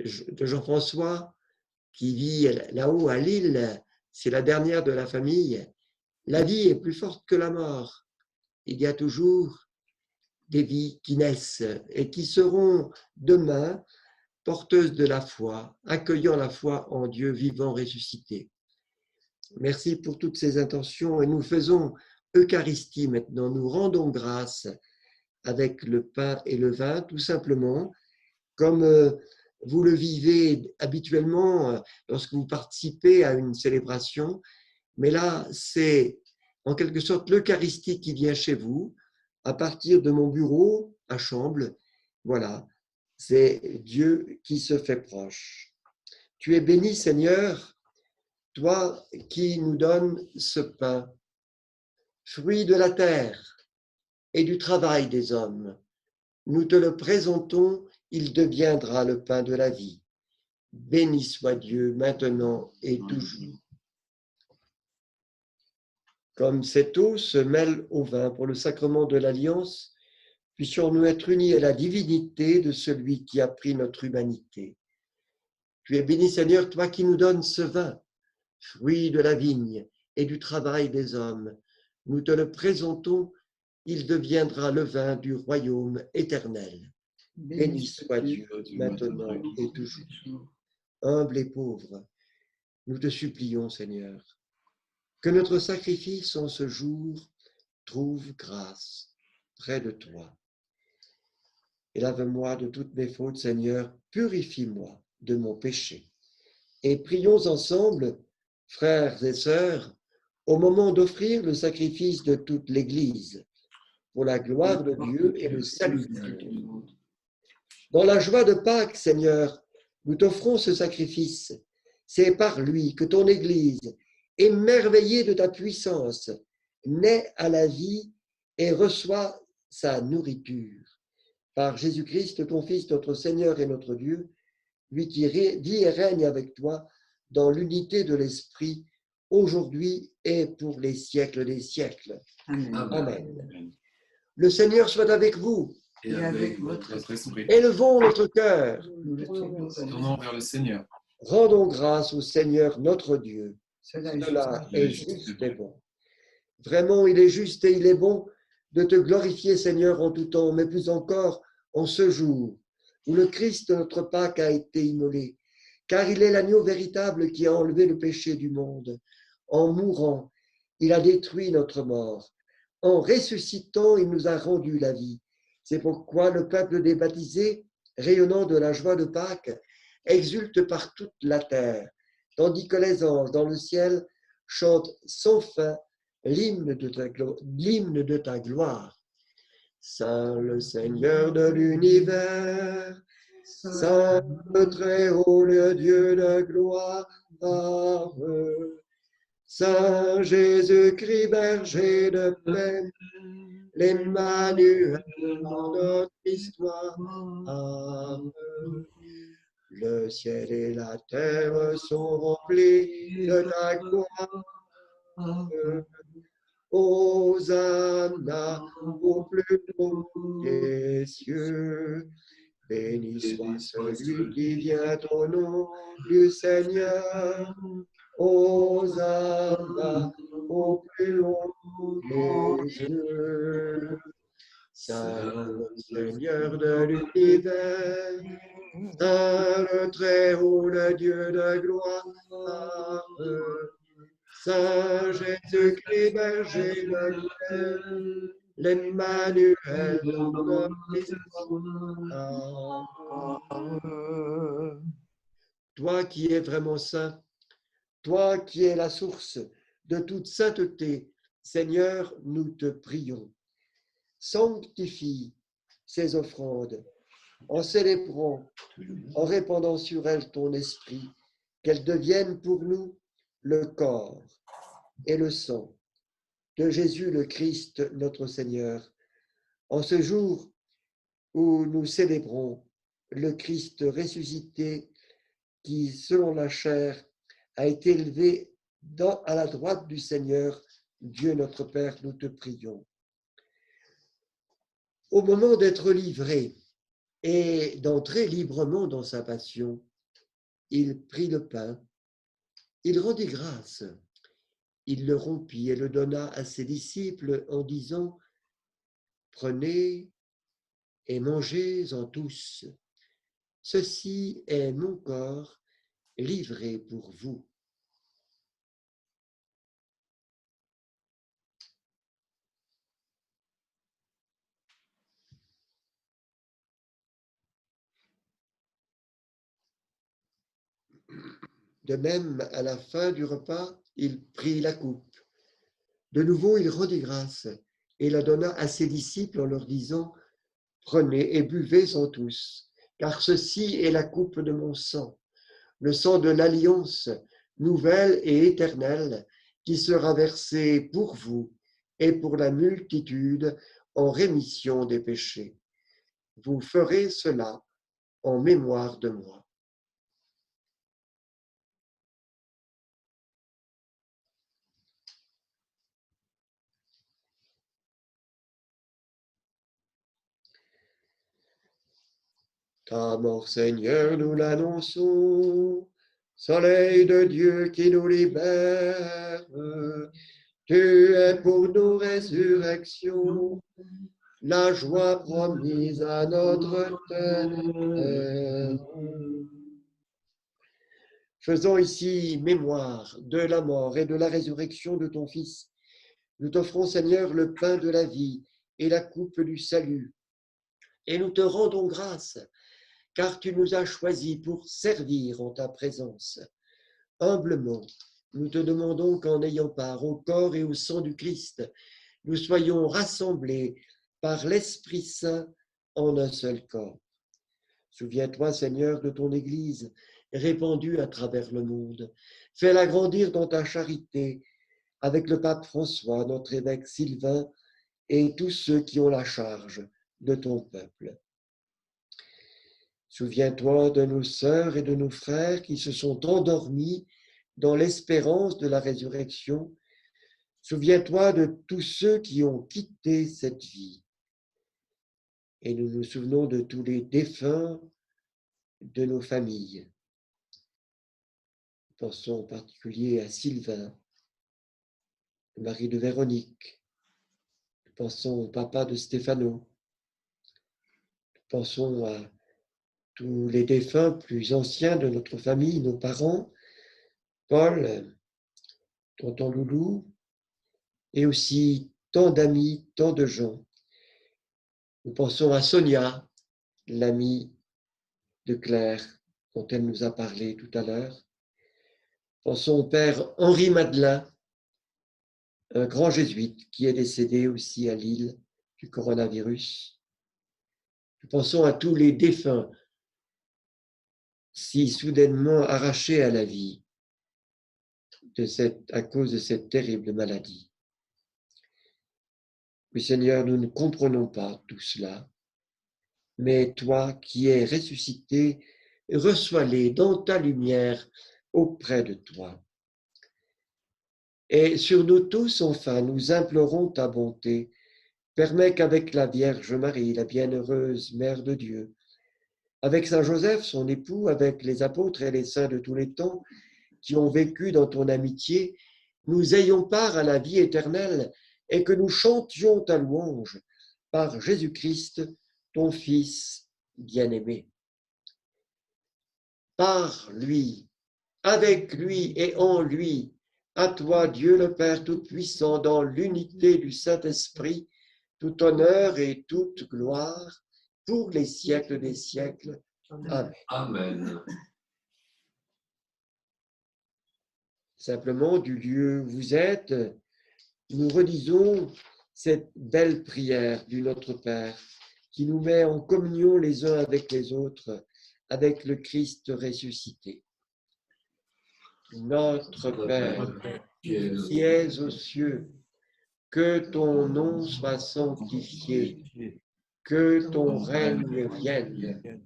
Jean-François qui vit là-haut à Lille. C'est la dernière de la famille. La vie est plus forte que la mort. Il y a toujours des vies qui naissent et qui seront demain porteuses de la foi, accueillant la foi en Dieu vivant ressuscité. Merci pour toutes ces intentions et nous faisons Eucharistie maintenant. Nous rendons grâce avec le pain et le vin, tout simplement, comme vous le vivez habituellement lorsque vous participez à une célébration. Mais là, c'est en quelque sorte l'Eucharistie qui vient chez vous, à partir de mon bureau à Chambles. Voilà, c'est Dieu qui se fait proche. Tu es béni, Seigneur, toi qui nous donnes ce pain, fruit de la terre et du travail des hommes. Nous te le présentons, il deviendra le pain de la vie. Béni soit Dieu maintenant et toujours. Comme cette eau se mêle au vin pour le sacrement de l'Alliance, puissions-nous être unis à la divinité de celui qui a pris notre humanité. Tu es béni, Seigneur, toi qui nous donnes ce vin, fruit de la vigne et du travail des hommes. Nous te le présentons, il deviendra le vin du royaume éternel. Béni soit Dieu, maintenant et toujours. Humble et pauvre, nous te supplions, Seigneur, que notre sacrifice en ce jour trouve grâce près de toi. Et lave-moi de toutes mes fautes, Seigneur, purifie-moi de mon péché. Et prions ensemble, frères et sœurs, au moment d'offrir le sacrifice de toute l'Église, pour la gloire de Dieu et le salut de tout le monde. Dans la joie de Pâques, Seigneur, nous t'offrons ce sacrifice. C'est par lui que ton Église, émerveillée de ta puissance, naît à la vie et reçoit sa nourriture. Par Jésus-Christ, ton Fils, notre Seigneur et notre Dieu, lui qui vit et règne avec toi dans l'unité de l'Esprit, aujourd'hui et pour les siècles des siècles. Amen. Amen. Le Seigneur soit avec vous. Et avec votre esprit. Élevons notre cœur. Tournons vers le Seigneur. Rendons grâce au Seigneur notre Dieu. Cela est juste et bon. Vraiment, il est juste et il est bon de te glorifier, Seigneur, en tout temps, mais plus encore en ce jour où le Christ, notre Pâques, a été immolé, car il est l'agneau véritable qui a enlevé le péché du monde. En mourant, il a détruit notre mort. En ressuscitant, il nous a rendu la vie. C'est pourquoi le peuple des baptisés, rayonnant de la joie de Pâques, exulte par toute la terre, tandis que les anges dans le ciel chantent sans fin l'hymne de ta gloire. Saint le Seigneur de l'univers, Saint le Très-Haut, le Dieu de gloire, Saint Jésus-Christ, berger de paix, l'Emmanuel dans notre histoire. Amen. Le ciel et la terre sont remplis de ta gloire. Hosanna au plus haut des cieux. Béni soit celui qui vient au nom du Seigneur. Hosanna au plus haut des cieux. Saint le Seigneur de l'univers, Saint le Très-Haut, le Dieu de gloire, Saint Jésus-Christ, berger de paix, l'Emmanuel dans notre histoire. Toi qui es vraiment saint, toi qui es la source de toute sainteté, Seigneur, nous te prions. Sanctifie ces offrandes en célébrant, en répandant sur elle ton esprit, qu'elle devienne pour nous le corps et le sang de Jésus le Christ, notre Seigneur. En ce jour où nous célébrons le Christ ressuscité qui, selon la chair, a été élevé à la droite du Seigneur, Dieu notre Père, nous te prions. Au moment d'être livré et d'entrer librement dans sa passion, il prit le pain, il rendit grâce, il le rompit et le donna à ses disciples en disant « Prenez et mangez-en tous. Ceci est mon corps livré pour vous. » De même, à la fin du repas, il prit la coupe. De nouveau, il rendit grâce et la donna à ses disciples en leur disant « Prenez et buvez-en tous, car ceci est la coupe de mon sang, le sang de l'alliance nouvelle et éternelle qui sera versé pour vous et pour la multitude en rémission des péchés. Vous ferez cela en mémoire de moi. » Ta mort, Seigneur, nous l'annonçons, soleil de Dieu qui nous libère. Tu es pour nous résurrection, la joie promise à notre terre. Faisons ici mémoire de la mort et de la résurrection de ton Fils. Nous t'offrons, Seigneur, le pain de la vie et la coupe du salut. Et nous te rendons grâce, car tu nous as choisis pour servir en ta présence. Humblement, nous te demandons qu'en ayant part au corps et au sang du Christ, nous soyons rassemblés par l'Esprit Saint en un seul corps. Souviens-toi, Seigneur, de ton Église répandue à travers le monde. Fais-la grandir dans ta charité avec le pape François, notre évêque Sylvain et tous ceux qui ont la charge de ton peuple. Souviens-toi de nos sœurs et de nos frères qui se sont endormis dans l'espérance de la résurrection. Souviens-toi de tous ceux qui ont quitté cette vie. Et nous nous souvenons de tous les défunts de nos familles. Pensons en particulier à Sylvain, le mari de Véronique. Pensons au papa de Stéphano. Pensons à tous les défunts plus anciens de notre famille, nos parents, Paul, tonton Loulou, et aussi tant d'amis, tant de gens. Nous pensons à Sonia, l'amie de Claire, dont elle nous a parlé tout à l'heure. Pensons au père Henri Madelin, un grand jésuite qui est décédé aussi à Lille du coronavirus. Nous pensons à tous les défunts si soudainement arrachés à la vie à cause de cette terrible maladie. Oui, Seigneur, nous ne comprenons pas tout cela, mais toi qui es ressuscité, reçois-les dans ta lumière auprès de toi. Et sur nous tous, enfin, nous implorons ta bonté. Permets qu'avec la Vierge Marie, la bienheureuse Mère de Dieu, avec Saint Joseph, son époux, avec les apôtres et les saints de tous les temps qui ont vécu dans ton amitié, nous ayons part à la vie éternelle et que nous chantions ta louange par Jésus-Christ, ton Fils bien-aimé. Par lui, avec lui et en lui, à toi, Dieu le Père Tout-Puissant, dans l'unité du Saint-Esprit, tout honneur et toute gloire, pour les siècles des siècles. Amen. Amen. Simplement, du lieu où vous êtes, nous redisons cette belle prière du Notre Père. qui nous met en communion les uns avec les autres, avec le Christ ressuscité. Notre Père, qui es aux cieux, que ton nom soit sanctifié, que ton règne vienne,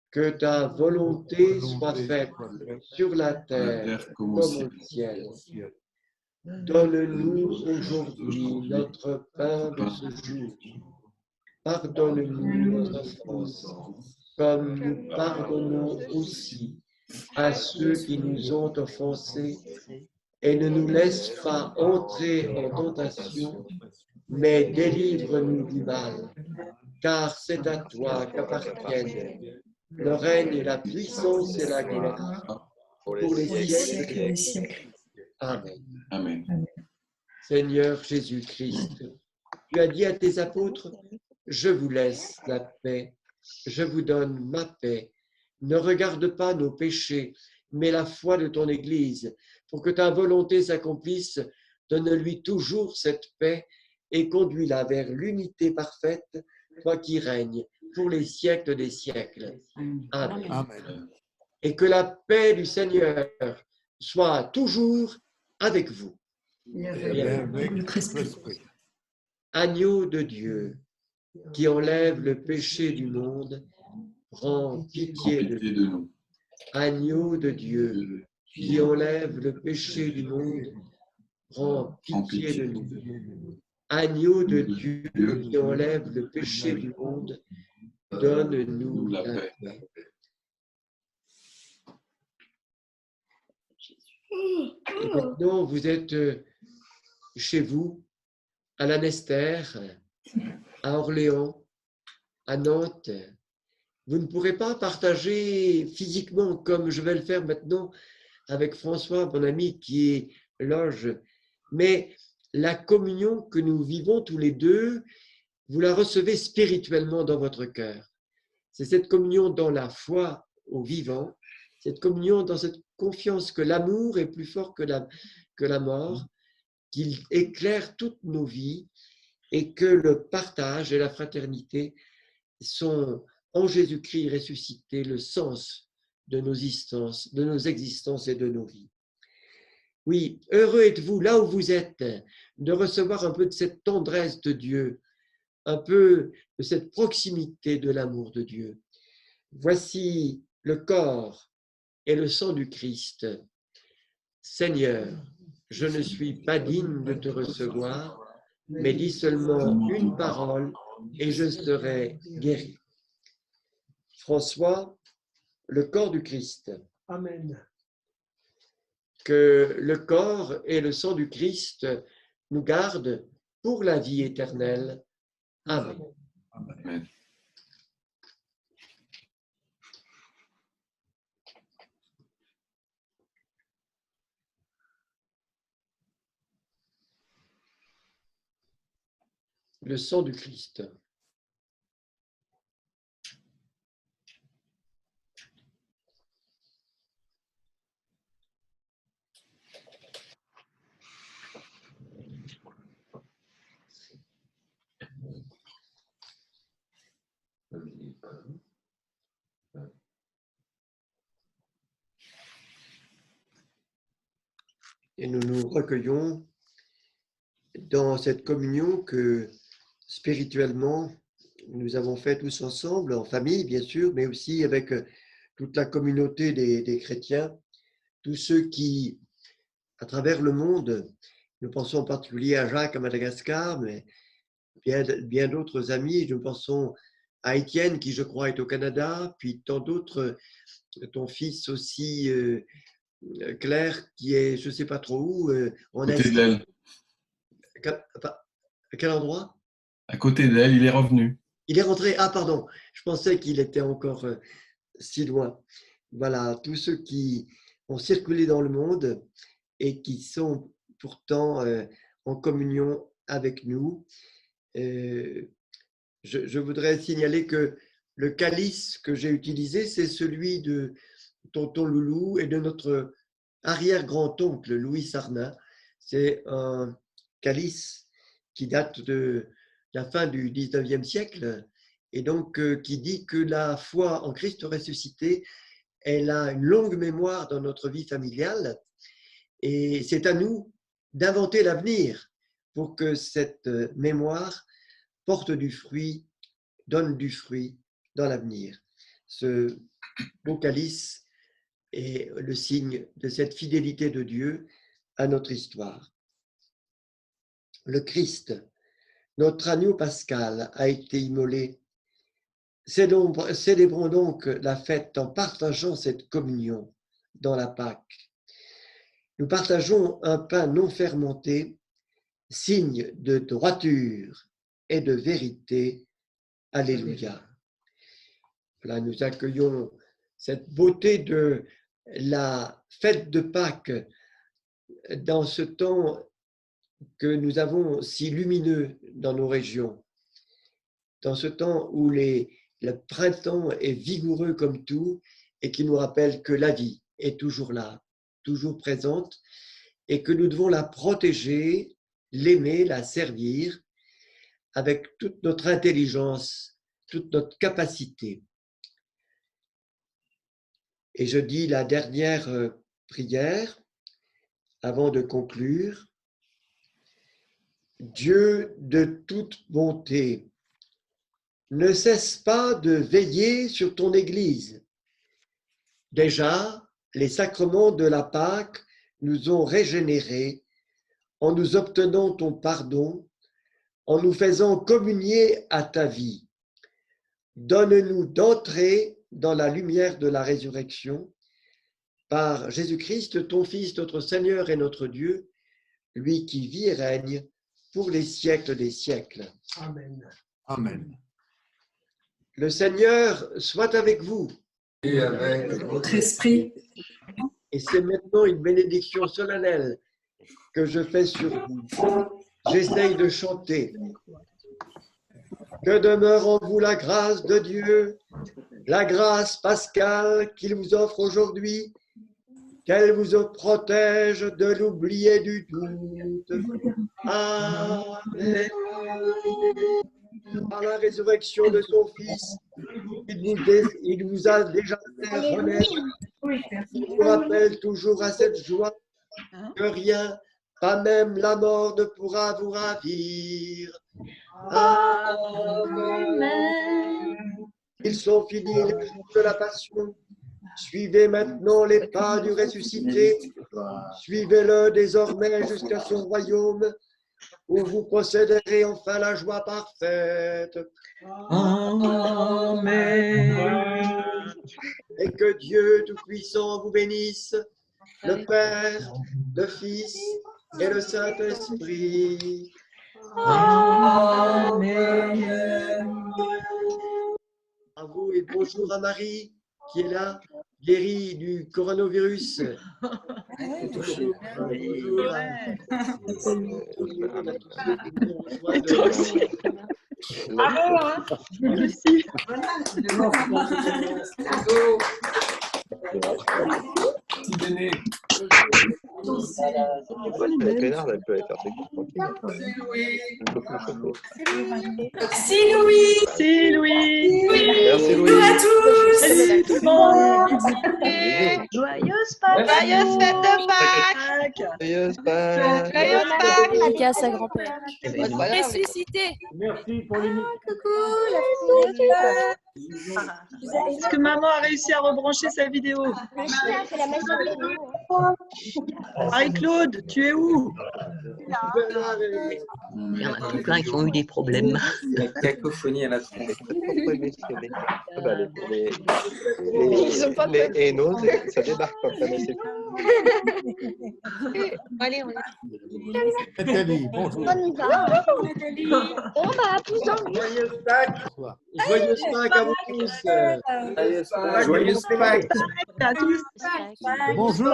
que ta volonté soit faite sur la terre comme au ciel. Donne-nous aujourd'hui notre pain de ce jour. Pardonne-nous nos offenses, comme nous pardonnons aussi à ceux qui nous ont offensés, et ne nous laisse pas entrer en tentation, mais délivre-nous du mal, car c'est à toi qu'appartiennent le règne et la puissance et la gloire pour les siècles des siècles. Amen. Amen. Seigneur Jésus-Christ, tu as dit à tes apôtres, je vous laisse la paix, je vous donne ma paix. Ne regarde pas nos péchés, mais la foi de ton Église. Pour que ta volonté s'accomplisse, donne-lui toujours cette paix et conduis-la vers l'unité parfaite, toi qui règnes pour les siècles des siècles. Amen. Amen. Et que la paix du Seigneur soit toujours avec vous. Et avec notre esprit. Agneau de Dieu, qui enlève le péché du monde, prends pitié de nous. Agneau de Dieu, qui enlève le péché du monde, prends pitié de nous. Agneau de Dieu, qui enlève le péché du monde, donne-nous la paix. Et maintenant, vous êtes chez vous, à Lanester, à Orléans, à Nantes. Vous ne pourrez pas partager physiquement comme je vais le faire maintenant avec François, mon ami qui est loge, mais la communion que nous vivons tous les deux, vous la recevez spirituellement dans votre cœur. C'est cette communion dans la foi au vivant, cette communion dans cette confiance que l'amour est plus fort que la mort, qu'il éclaire toutes nos vies et que le partage et la fraternité sont en Jésus-Christ ressuscité le sens de nos existences et de nos vies. Oui, heureux êtes-vous là où vous êtes de recevoir un peu de cette tendresse de Dieu, un peu de cette proximité de l'amour de Dieu. Voici le corps et le sang du Christ. Seigneur, je ne suis pas digne de te recevoir, mais dis seulement une parole et je serai guéri. François, le corps du Christ. Amen. Que le corps et le sang du Christ nous gardent pour la vie éternelle. Amen. Amen. Le sang du Christ. Et nous nous recueillons dans cette communion que spirituellement nous avons fait tous ensemble, en famille bien sûr, mais aussi avec toute la communauté des chrétiens, tous ceux qui, à travers le monde, nous pensons en particulier à Jacques à Madagascar, mais bien d'autres amis, nous pensons à Étienne qui je crois est au Canada, puis tant d'autres, ton fils aussi, Claire, qui est je ne sais pas trop où, en À côté Asie. d'elle. À quel endroit? À côté d'elle, il est revenu. Il est rentré, ah pardon, je pensais qu'il était encore si loin. Voilà, tous ceux qui ont circulé dans le monde et qui sont pourtant en communion avec nous. Je voudrais signaler que le calice que j'ai utilisé, c'est celui de tonton Loulou et de notre arrière-grand-oncle Louis Sarnin. C'est un calice qui date de la fin du 19e siècle et donc qui dit que la foi en Christ ressuscité, elle a une longue mémoire dans notre vie familiale, et c'est à nous d'inventer l'avenir pour que cette mémoire porte du fruit, donne du fruit dans l'avenir. Ce beau calice est le signe de cette fidélité de Dieu à notre histoire. Le Christ, notre agneau pascal, a été immolé. Célébrons donc la fête en partageant cette communion dans la Pâque. Nous partageons un pain non fermenté, signe de droiture et de vérité. Alléluia. Voilà, nous accueillons cette beauté de la fête de Pâques dans ce temps que nous avons si lumineux dans nos régions, dans ce temps où le printemps est vigoureux comme tout et qui nous rappelle que la vie est toujours là, toujours présente, et que nous devons la protéger, l'aimer, la servir avec toute notre intelligence, toute notre capacité. Et je dis la dernière prière avant de conclure. Dieu de toute bonté, ne cesse pas de veiller sur ton Église. Déjà, les sacrements de la Pâque nous ont régénérés en nous obtenant ton pardon, en nous faisant communier à ta vie. Donne-nous d'entrer dans la lumière de la résurrection par Jésus-Christ, ton Fils, notre Seigneur et notre Dieu, lui qui vit et règne pour les siècles des siècles. Amen. Amen. Le Seigneur soit avec vous. Et avec votre esprit. Et c'est maintenant une bénédiction solennelle que je fais sur vous. J'essaye de chanter. Que demeure en vous la grâce de Dieu, la grâce pascale qu'il vous offre aujourd'hui, qu'elle vous protège de l'oubli et du doute. Amen. Par la résurrection de son Fils, il vous a déjà fait renaître. Il vous rappelle toujours à cette joie que rien, pas même la mort, ne pourra vous ravir. Amen. Ils sont finis les jours de la passion. Suivez maintenant les pas du ressuscité. Suivez-le désormais jusqu'à son royaume, où vous posséderez enfin la joie parfaite. Amen. Et que Dieu Tout-Puissant vous bénisse, le Père, le Fils et le Saint-Esprit. Amen. À vous et bonjour à Marie, qui est là, guérie du coronavirus. Bonjour. Et toi aussi. Bravo, hein. Merci. La Clénarde, elle peut aller faire ses courses tranquille. Merci Louis. Merci Louis. Merci Louis. Bonjour à tous. Salut tout le monde. Joyeuse Pâques. Joyeuse fête de Pâques. Joyeuse Pâques. Joyeuse Pâques. Dédicace à grand-père. Ressuscité. Merci pour les Coucou la famille. Est-ce que maman a réussi à rebrancher sa vidéo? Marie-Claude, tu es où? Il y en a tout plein qui ont eu des problèmes. La cacophonie à la tronche. Les hénos, ça débarque pas. Allez, on y Nathalie, bonjour. va. On va plus en Joyeuse Pâques. Joyeuse Pâques à vous tous. Joyeuse Pâques. À tous. Bonjour.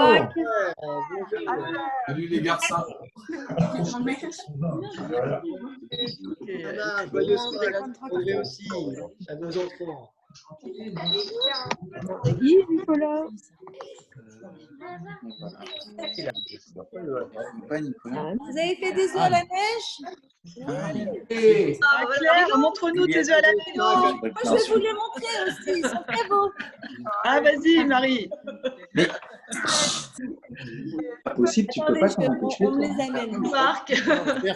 Salut les garçons. Anna, joyeuse Pâques à André aussi, à nos enfants. Nicolas. Vous avez fait des œufs à la neige? Claire, Claire, montre-nous tes œufs à la maison. Moi, je vais vous les montrer aussi. Ils sont très beaux. Ah, vas-y, Marie. Pas possible, tu peux pas t'en empêcher. On me les amène. Marc,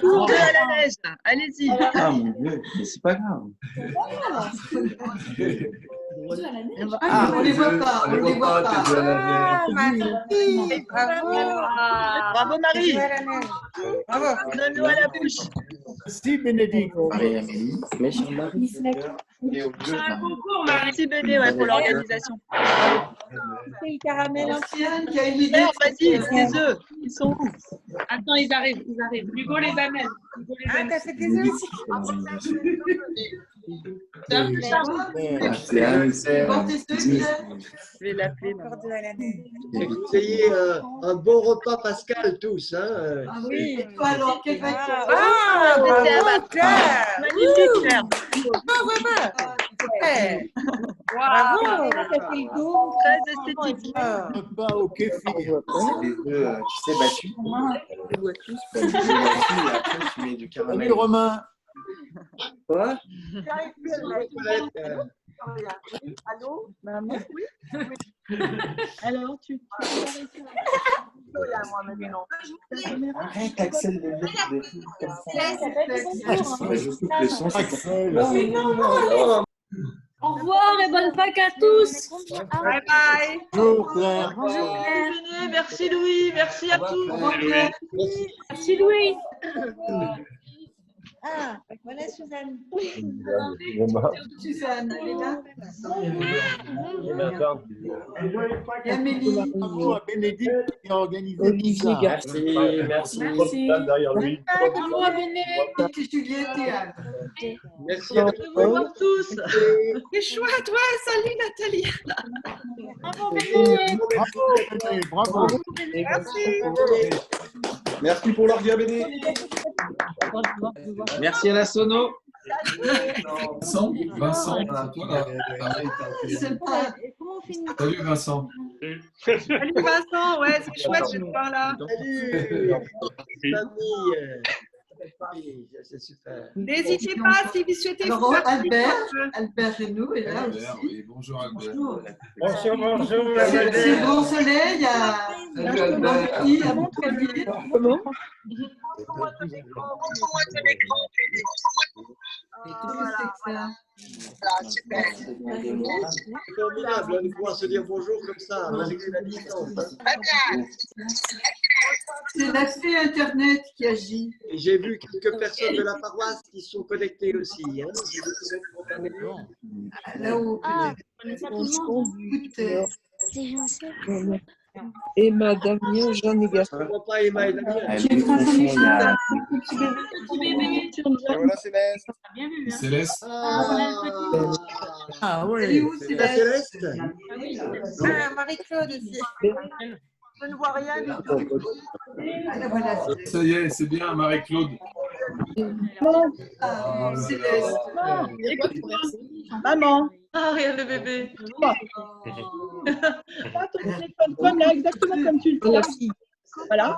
cours à la neige. Allez-y. Ah mon Dieu, mais c'est pas grave. Ah, on les voit pas, on les voit pas. Ah, Marie. Bravo. Bravo, Marie. Bravo. Donne-nous à la bouche. Merci, Bénédicte. Allez, Amélie, mets sur Marie. Et au bleu, Un concours, Marie. Merci, Béné, ouais, pour l'organisation. C'est le caramel. Merci Anne qui a une idée. Claire, vas-y, tes œufs. Ils sont où? Attends, ils arrivent. Hugo les amène. Ah, t'as fait des œufs aussi. c'est Anne, c'est Je vais l'appeler. Vous ayez un bon repas pascal tous. Hein. Ah oui, et toi alors, quel va être ton Ah, bravo, Claire. Magnifique, Claire. Bravo. Ça fait le dos. Très esthétique. Repas au kéfir. c'est des œufs, tu sais, battus. Les œufs battus, et après tu mets du caramel. Salut, Romain. Quoi? Allô, maman? Oui. Alors, tu Arrête, Axel, les mecs, des trucs comme ça. Je coupe le son, Axel. Au revoir et bonne Pâques à tous. Bye bye. Bonjour, Claire. Bonjour Claire. Merci, Louis. Merci à tous. Merci Louis. Ah, voilà Suzanne. Suzanne, elle est là. Et Amélie. Bravo à Bénédicte qui a organisé Olivier. Merci. Derrière lui. Bonjour à Bénédicte, Juliette et Anne. Merci à Bonjour tous. C'est chouette, ouais. Salut Nathalie. Bravo Béné. Bravo. Merci. Merci pour l'orgue, Béné. Merci à la sono. Vincent, toi là. Comment on finit? Salut Vincent. Salut Vincent, ouais, c'est chouette, je te voir là. C'est super. N'hésitez pas si vous souhaitez. Alors, Albert Reynaud est là Albert, aussi. oui, bonjour Albert. Bonjour. C'est bon soleil, il y a Marie, à Montpellier. Comment? C'est formidable de pouvoir se dire bonjour comme ça, malgré la distance. C'est l'accès Internet qui agit. Et j'ai vu quelques personnes de la paroisse qui sont connectées aussi. Hein. Là-haut. Emma, Damien, Jean et Gaston. Je ne vois pas Emma et Damien. Voilà Céleste. Céleste. Ah Elle est oui. où, C'est la Céleste. Ah, Marie-Claude aussi. Je ne vois rien du tout. Ah, voilà. Ça y est, c'est bien Marie-Claude. Ah, Céleste. Maman. Ah, regarde le bébé. Prends ton téléphone comme là, exactement comme tu le fais. Voilà.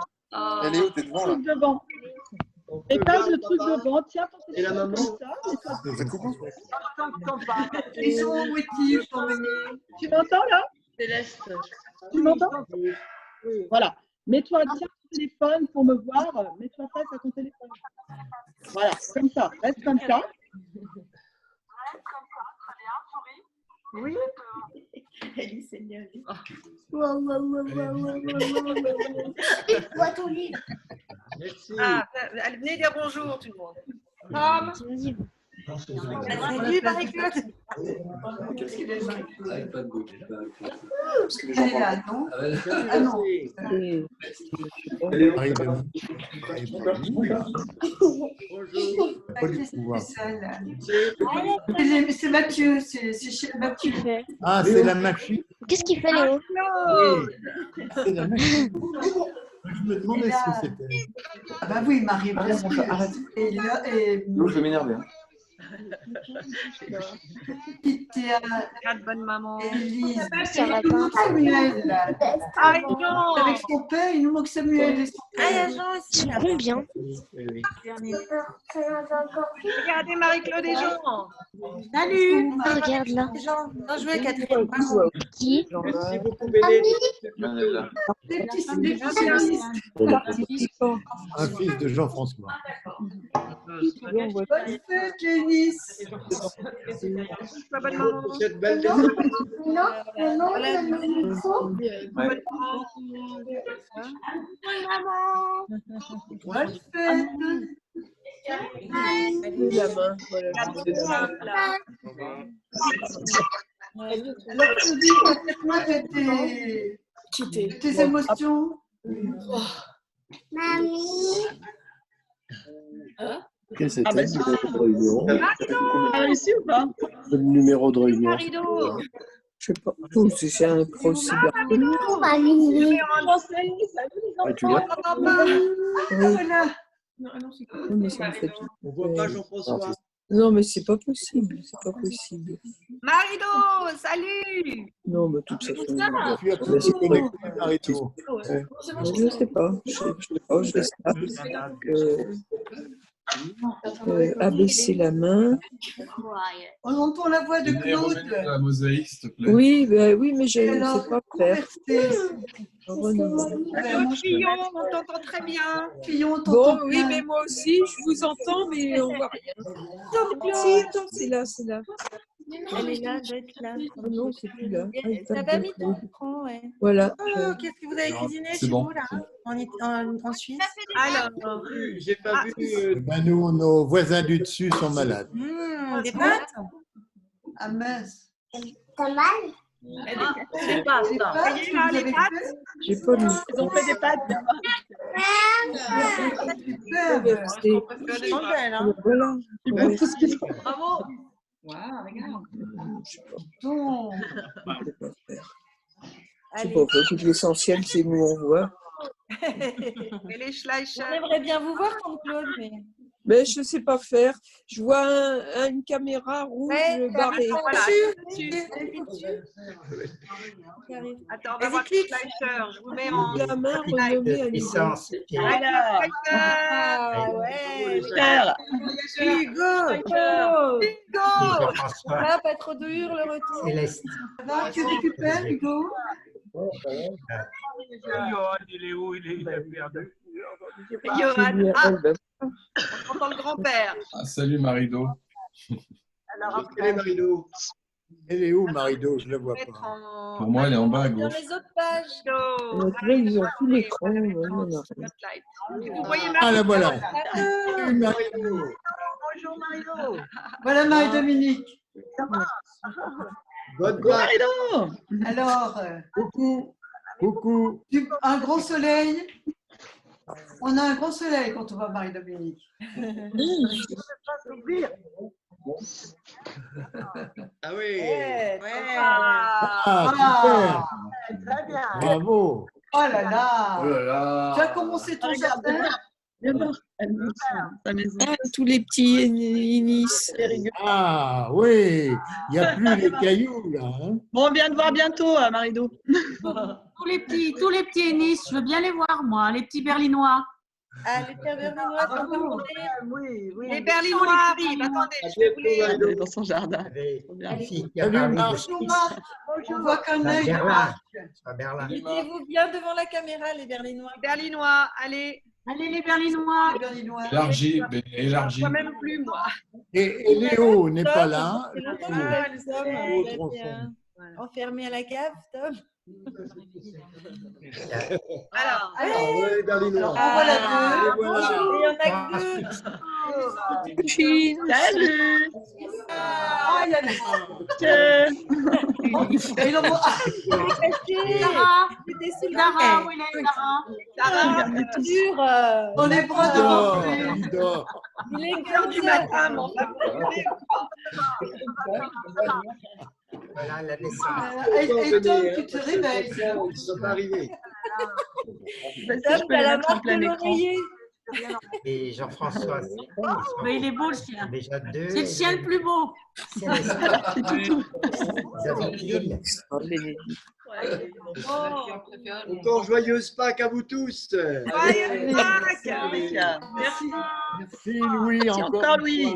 Elle est où? T'es devant là? Truc devant. Et passe le truc devant. Tiens ton Et la téléphone maman? comme ça. Ils sont où est-ils? Ils sont menés. Tu m'entends là? Céleste. Tu m'entends? Voilà. Mets-toi, tiens ton téléphone pour me voir. Mets-toi face à ton téléphone. Voilà, comme ça. Reste comme ça. Oui. Elle est seigneur. Merci. Ah, allez, venez dire bonjour tout le monde. Salut Marie-Claude. Qu'est-ce qu'il est là? Parce que les Elle est gens là, non? Ah non. Bonjour. C'est Mathieu, c'est Mathieu. Ah, c'est la machine. Qu'est-ce qu'il fait Léo? Oui. C'est la machine. Je me demandais ce que c'était. Ah bah oui, Marie, bien sûr. Arrête. Et là, et... L'eau, je vais m'énerver. Théa, bonne maman. Élise, Ça va pas. Samuel. Ah, non. Avec son père, il nous manque Samuel et son père. C'est combien? Regardez Marie-Claude et Jean. Salut. Regarde là. Jean, bien joué Catherine. Qui? Merci beaucoup, Bénédicte. Des petits sionistes. Un fils de Jean-François. Bonne fête, Lénis. Bonne maman. Cette belle Bonne fête. La main, voilà. Alors, Claudie, raconte-moi tes émotions. Quel c'était bah, le numéro de réunion? T'as réussi ou pas? Le numéro de réunion. Marido. Je sais pas. Oh, c'est un pro cybercriminel. Ah, tu l'as? Voilà. Non, mais ça me fait tout. On voit pas Jean-François. Non, mais c'est pas possible. C'est pas possible. Marido, salut. Non, mais de toute façon. Tu as tout connecté, Marito. Je sais pas. J'espère abaisser la main. On entend la voix de Claude. La mosaïque, s'il te plaît. Oui, oui, mais je ne sais pas faire. Fillon, on t'entend très bien. Fillon, on Bon, t'entend oui, bien. mais moi aussi, je vous entends, mais on voit rien. Attends, c'est là. Elle est là, doit être là. Oh non, c'est plus là. Ah, il Ça tape va de mis trop. ton écran, ouais. Voilà. Oh, qu'est-ce que vous avez cuisiné C'est chez bon. vous, là, en Suisse? Alors, J'ai pas vu. Eh ben, nous, nos voisins du dessus sont malades. Des pâtes? Ah mince. T'as mal? c'est pas Les ça. pâtes, Voyez vous là, les avez pâtes. fait J'ai pas lu. Ils ont fait des pâtes. Superbe. Chandelle, hein. Voilà. Bravo. Waouh, regarde. Donc, C'est pas vrai. L'essentiel, c'est nous on voit. Et les Schleicher. On aimerait bien vous voir, Tante Claude, mais... Mais je sais pas faire. Je vois une caméra rouge barrée. Voilà. Attends, on va voir les Schleicher. Je vous mets en. La main renommée à niveau. Alors, Ah ouais, Hugo. Ah, pas trop de hurle, le retour. Céleste. ça va, tu récupères, Hugo? Johan, il est où? Il a perdu. Johan. Ah, on entend le grand-père. Ah, salut Marido. Alors, Quel est Marido? Elle est où, Marido? Je ne la vois pas. Pour moi, elle est en bas à Dans gauche. les autres pages. Donc là, ils ont tout l'écran. Vous voyez Ah, la voilà. Marie. Bonjour Mario. Voilà Marie-Dominique. Bonne fête. Alors, Coucou. un grand soleil. On a un grand soleil quand on va Marie-Dominique. Ah oui. Ah, super. Bravo. Oh là là. Oh là là. Tu as commencé ton jardin? Tous les petits Inis. Ah oui, il n'y a plus les cailloux là. Hein. Bon, on vient de voir bientôt, Marido. Tous les petits Ennis, je veux bien les voir, moi, les petits Berlinois. Ah, les pères berlinois sont demandés. Oui, oui. Les Berlinois arrivent. Attendez, je vais vous les. Elle est dans son jardin. La fille qui a Salut, parlé de Marc. Bonjour Marc. On voit qu'un C'est œil. Berlin. C'est Berlin. Mettez-vous bien devant la caméra, les berlinois. Berlinois, allez. Allez, les Berlinois. Les Berlinois. Élargi, élargi. Moi même plus, moi. Et Léo n'est pas là. C'est longtemps que Ah, les hommes Autre été fond. enfermés à la cave, Tom. Alors, Ah ouais, Berlinois. En voilà Et deux. voilà. Il y en a que deux. Salut. Ah, il y a des... Et il en manque- Sarah, C'était sur le Sarah, où il est, Sarah? Sarah, dur. dans les bras de Il Morphée. dort. Il est 1h du matin, mais enfin, Voilà la descente. Et Tom, tu te réveilles. Ils ne sont pas arrivés. Tom, t'as la marque de l'oreiller. Et Jean-François. Mais il est beau le chien. Déjà deux. C'est le chien le plus beau. Encore joyeuse Pâques à vous tous. Joyeuse Pâques. Merci. Merci Louis, encore Louis.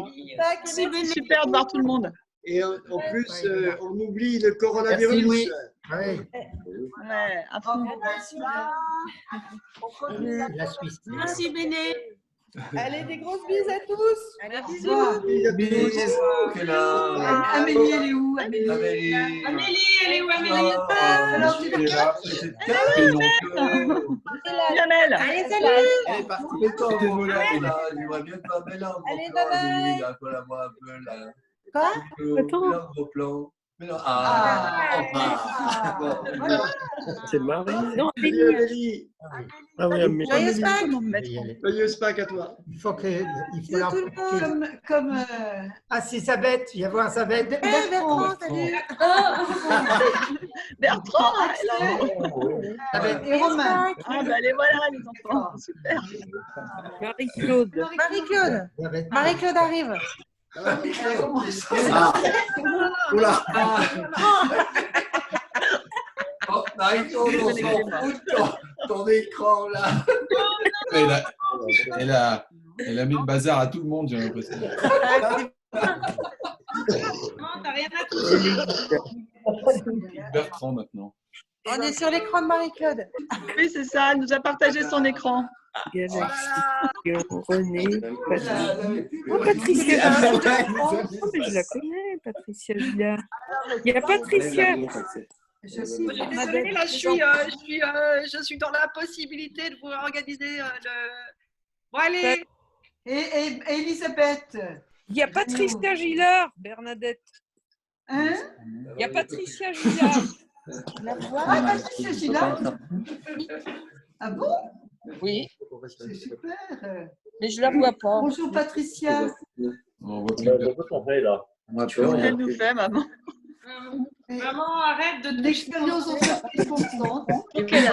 C'est super de voir tout le monde. Et en plus, on oublie le coronavirus. Merci, Louis. Ouais, à fond. La Suisse. Merci Béné. Allez, des grosses bises à tous. Allez, Bisous. Amélie, elle est où? Amélie. Amélie, elle est où Amélie? Alors, tu Lionel. Allez, salut. Elle est partie. Mais toi, j'aimerais bien pas Bella. Allez, bye bye. Là, la voix un peu là. Quoi? Un gros plan. Mais non. C'est Marie. Non, Amélie. Ah oui, Amélie. Joyeuse Pâques. Joyeuse Pâques à toi. Il faut C'est leur tout le monde comme Ah, c'est Sabette. Viens voir Sabette. Bertrand, salut. Bertrand. et Romain. Ah, bah, allez, voilà, les enfants. Super. Marie-Claude. Marie-Claude. Marie-Claude arrive. Oula. Oh, Marie-Claude, on s'en fout de ton écran là. Elle a mis le bazar à tout le monde, j'ai l'impression. Non, t'as rien à toucher. Bertrand maintenant. On est sur l'écran de Marie-Claude. Oui, c'est ça. Elle nous a partagé son écran. René. Oh, Patricia. Oh, mais je la connais, Patricia Villard. Il y a Patricia. Je suis désolée, là, je suis dans la possibilité de vous organiser le. Bon, allez. Et Elisabeth. Il y a Patricia Gillard, Bernadette. Hein? Il y a Patricia Gillard. Ah, Patricia Gillard. Ah bon? Oui. C'est super. Mais je la vois pas. Bonjour Patricia. On voit plus Bertrand. Qu'est-ce qu'elle nous fait, maman? Maman, arrête de L'expérience en surprise constante. Qu'elle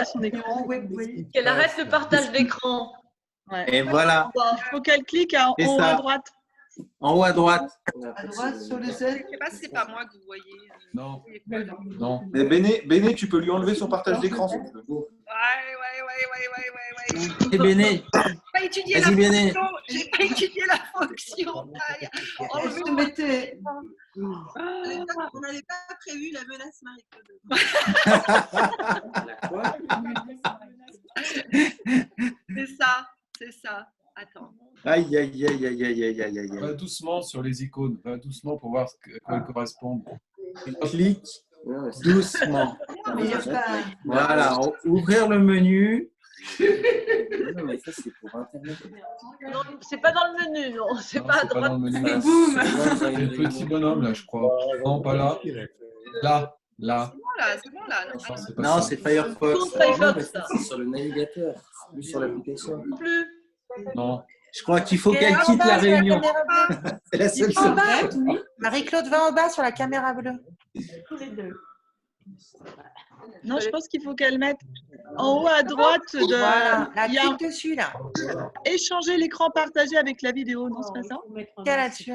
arrête le partage d'écran. Ouais. Et voilà. Il faut qu'elle clique en Et haut ça. à droite. En haut à droite. À droite sur le Z. Je sais pas si c'est pas moi que vous voyez. Non. Non. Mais Béné, tu peux lui enlever son partage d'écran si tu veux. Ouais. Et Béné. J'ai pas étudié la Vas-y, Béné. fonction. J'ai pas étudié la fonction. Elle se mettait. On n'avait pas prévu la menace Marie-Claude. C'est ça. Attends. Aïe, aïe, aïe, aïe, aïe, aïe, aïe, aïe. Va doucement sur les icônes. Va doucement pour voir à quoi elles correspondent. Clique doucement. Mais il y a pas. Voilà, ouvrir le menu. Non, mais ça, c'est pour Internet. Non, c'est pas dans le menu, non. C'est Non, pas à c'est pas droite. dans le menu. C'est boum. C'est le petit bonhomme là, je crois. Non, pas là. Là. C'est bon là. Enfin, c'est pas Non, ça. c'est Firefox. Contre Firefox, Non, mais ça. c'est sur le navigateur, plus sur l'application. Non plus. Non. Je crois qu'il faut qu'elle quitte la réunion. C'est la seule En bas. chose. Marie-Claude, va en bas sur la caméra bleue. Tous les deux. Non, je pense qu'il faut qu'elle mette en haut à droite de. Voilà. Là, Il y a clique dessus là. échanger l'écran partagé avec la vidéo, non, c'est pas ça? Quel là-dessus?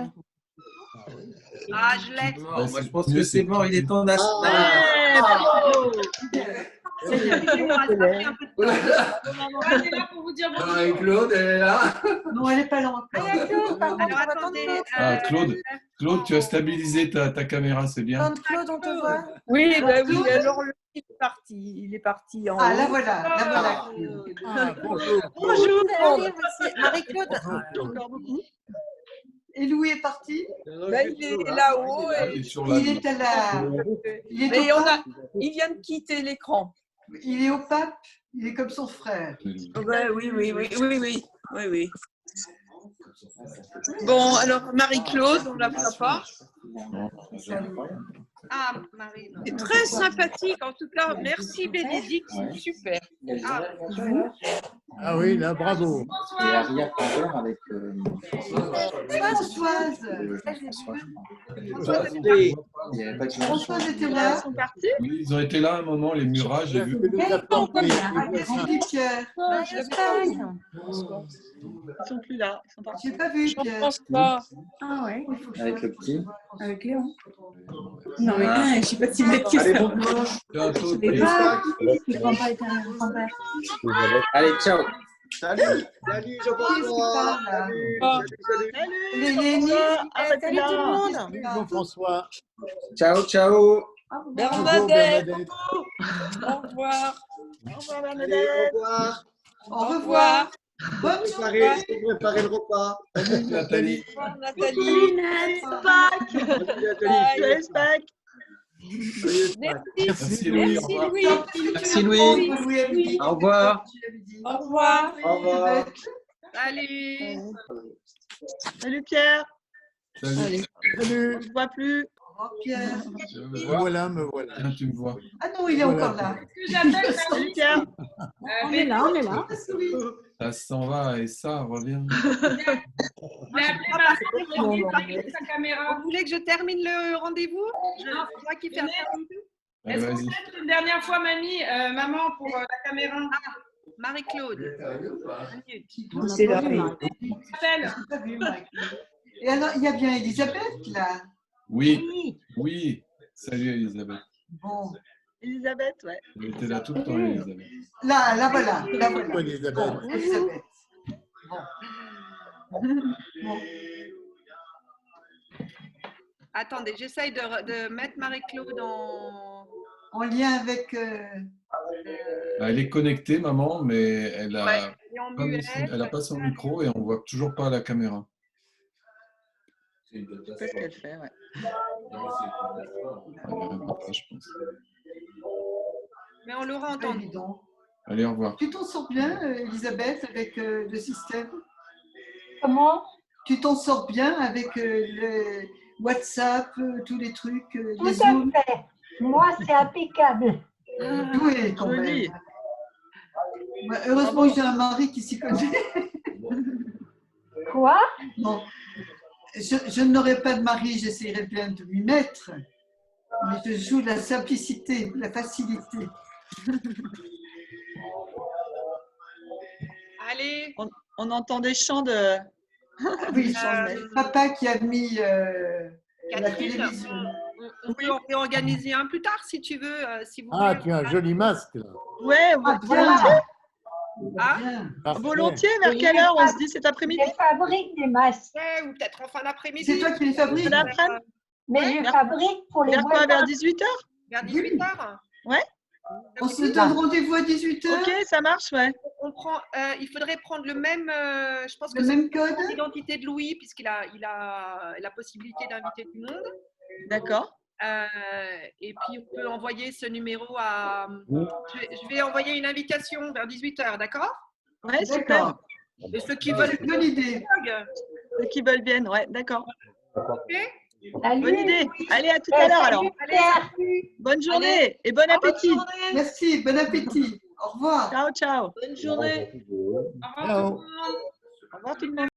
Ah, je l'ai. Non, moi, je pense que c'est bon, il est temps d'installer. Ouais, bravo. C'est bien. Elle est là pour vous dire bonjour. Marie-Claude, elle est là. Non, elle n'est pas là. Ah, il y a Claude, par contre, on va attendre Claude. Ah, Claude, tu as stabilisé ta caméra, c'est bien. Quand Claude, on te voit. Oui, bah oui, alors il est parti. Il est parti en Ah, haut. la voilà. La voilà. Ah, bonjour. Bonjour. Elle arrive aussi. Marie-Claude. Encore beaucoup. Et Louis est parti. Bah, il est là-haut. Il est sur Il est à la. Il est Mais au pape. il vient de quitter l'écran. Il est au pape. Il est comme son frère. Ouais, oui. Bon, alors Marie-Claude, on la voit pas. Ah, Marie. C'est très sympathique, en tout cas. Merci, Bénédicte. Ouais. C'est super. Ah, Ah oui, là, bravo. Et arrière-grand-père avec Françoise. François, je crois. Il n'y avait pas de Françoise était là. Ils sont partis. Oui, ils ont été là à un moment, les Murat, j'ai vu. Henri Pierre. Ils sont plus là. Ils sont partis. J'ai pas vu Je Pierre. pense pas. Ah ouais. avec le petit. Avec Léon. Non, mais je sais pas si vous êtes qui Allez, ça. bon dimanche. Bientôt. Je sais pas. Je comprends pas éternel grand-père. Allez, ciao. Salut, salut Jean-François. Salut, salut, salut. Lénie. Salut tout le monde. Salut, Jean-François. Ciao, ciao. Bernadette. Bonjour, Au revoir. Au revoir, Allez, Bernadette. au revoir. Au revoir. Bonne Préparez le repas. Salut Nathalie. Au revoir, Nathalie. Pâques. Salut Nathalie. Joyeuses Pâques. Joyeuses Pâques. Merci Louis. Merci Au revoir. Louis. Merci Louis. Au revoir. Au revoir. Au revoir. Salut. Salut Pierre. Salut. Salut. On ne se voit plus. Oh, Pierre. Je me Me vois. voilà, me voilà. Ah, tu me vois. Ah non, il est encore là. Salut Pierre. On est là, on est là. Ça s'en va et ça revient. Sa caméra. Vous voulez que je termine le rendez-vous? Je crois qu'il fait un rendez-vous. Allez, Est-ce qu'on vas-y. peut être une dernière fois, mamie, maman, pour la caméra? Marie-Claude. C'est là. Et alors, il y a bien Elisabeth là. Oui. Oui. Salut Elisabeth. Bon. Elisabeth, ouais. Elle était là tout le temps, Elisabeth. Là voilà. Là voilà. Elisabeth. Bon, Elisabeth. Bon. Attendez, j'essaye de mettre Marie-Claude en lien avec. Elle est connectée, maman, mais elle a, Ouais, et en pas, muet. elle a pas son micro et on voit toujours pas la caméra. Peut-être qu'elle fait, ouais. Elle répond pas, je pense. Mais on l'aura entendu. Allez, au revoir. Tu t'en sors bien, Elisabeth, avec le système? Comment? Tu t'en sors bien avec le WhatsApp, tous les trucs, les Tout à Zooms? fait. Moi, c'est impeccable. Oui, quand même. Bah, heureusement que j'ai un mari qui s'y connaît. Quoi? Non. Je n'aurais pas de mari, j'essaierais bien de lui mettre. Mais je joue la simplicité, la facilité. Allez. On entend des chants de. Oui, papa qui a mis la Catherine, télévision. on peut en réorganiser un plus tard si tu veux. Si vous Ah, voulez. tu as un joli masque là. Ouais, volontiers. Ah, Parfait. Volontiers, vers quelle heure on se dit cet après-midi? Je fabrique des masques. ouais, ou peut-être en fin d'après-midi. C'est toi qui les fabriques? Fin d'après-midi? Mais je fabrique pour les Vers quoi? Vers voisins. 18h? Vers 18h. Ouais. On se donne rendez-vous à 18h? Ok, ça marche, ouais. On prend, il faudrait prendre le même, je pense que Le même code? l'identité de Louis, puisqu'il a la possibilité d'inviter tout le monde. D'accord. Et puis, on peut envoyer ce numéro à... Je vais envoyer une invitation vers 18h, d'accord? Ouais, super. Et ceux qui veulent... Bonne idée. Ceux qui veulent viennent, ouais, d'accord. Ok. Bonne idée. Allez, à tout à l'heure alors. Allez, Bonne journée et bon appétit. Merci, bon appétit. Au revoir. Ciao, ciao. bonne journée. Ciao. Au revoir tout le monde.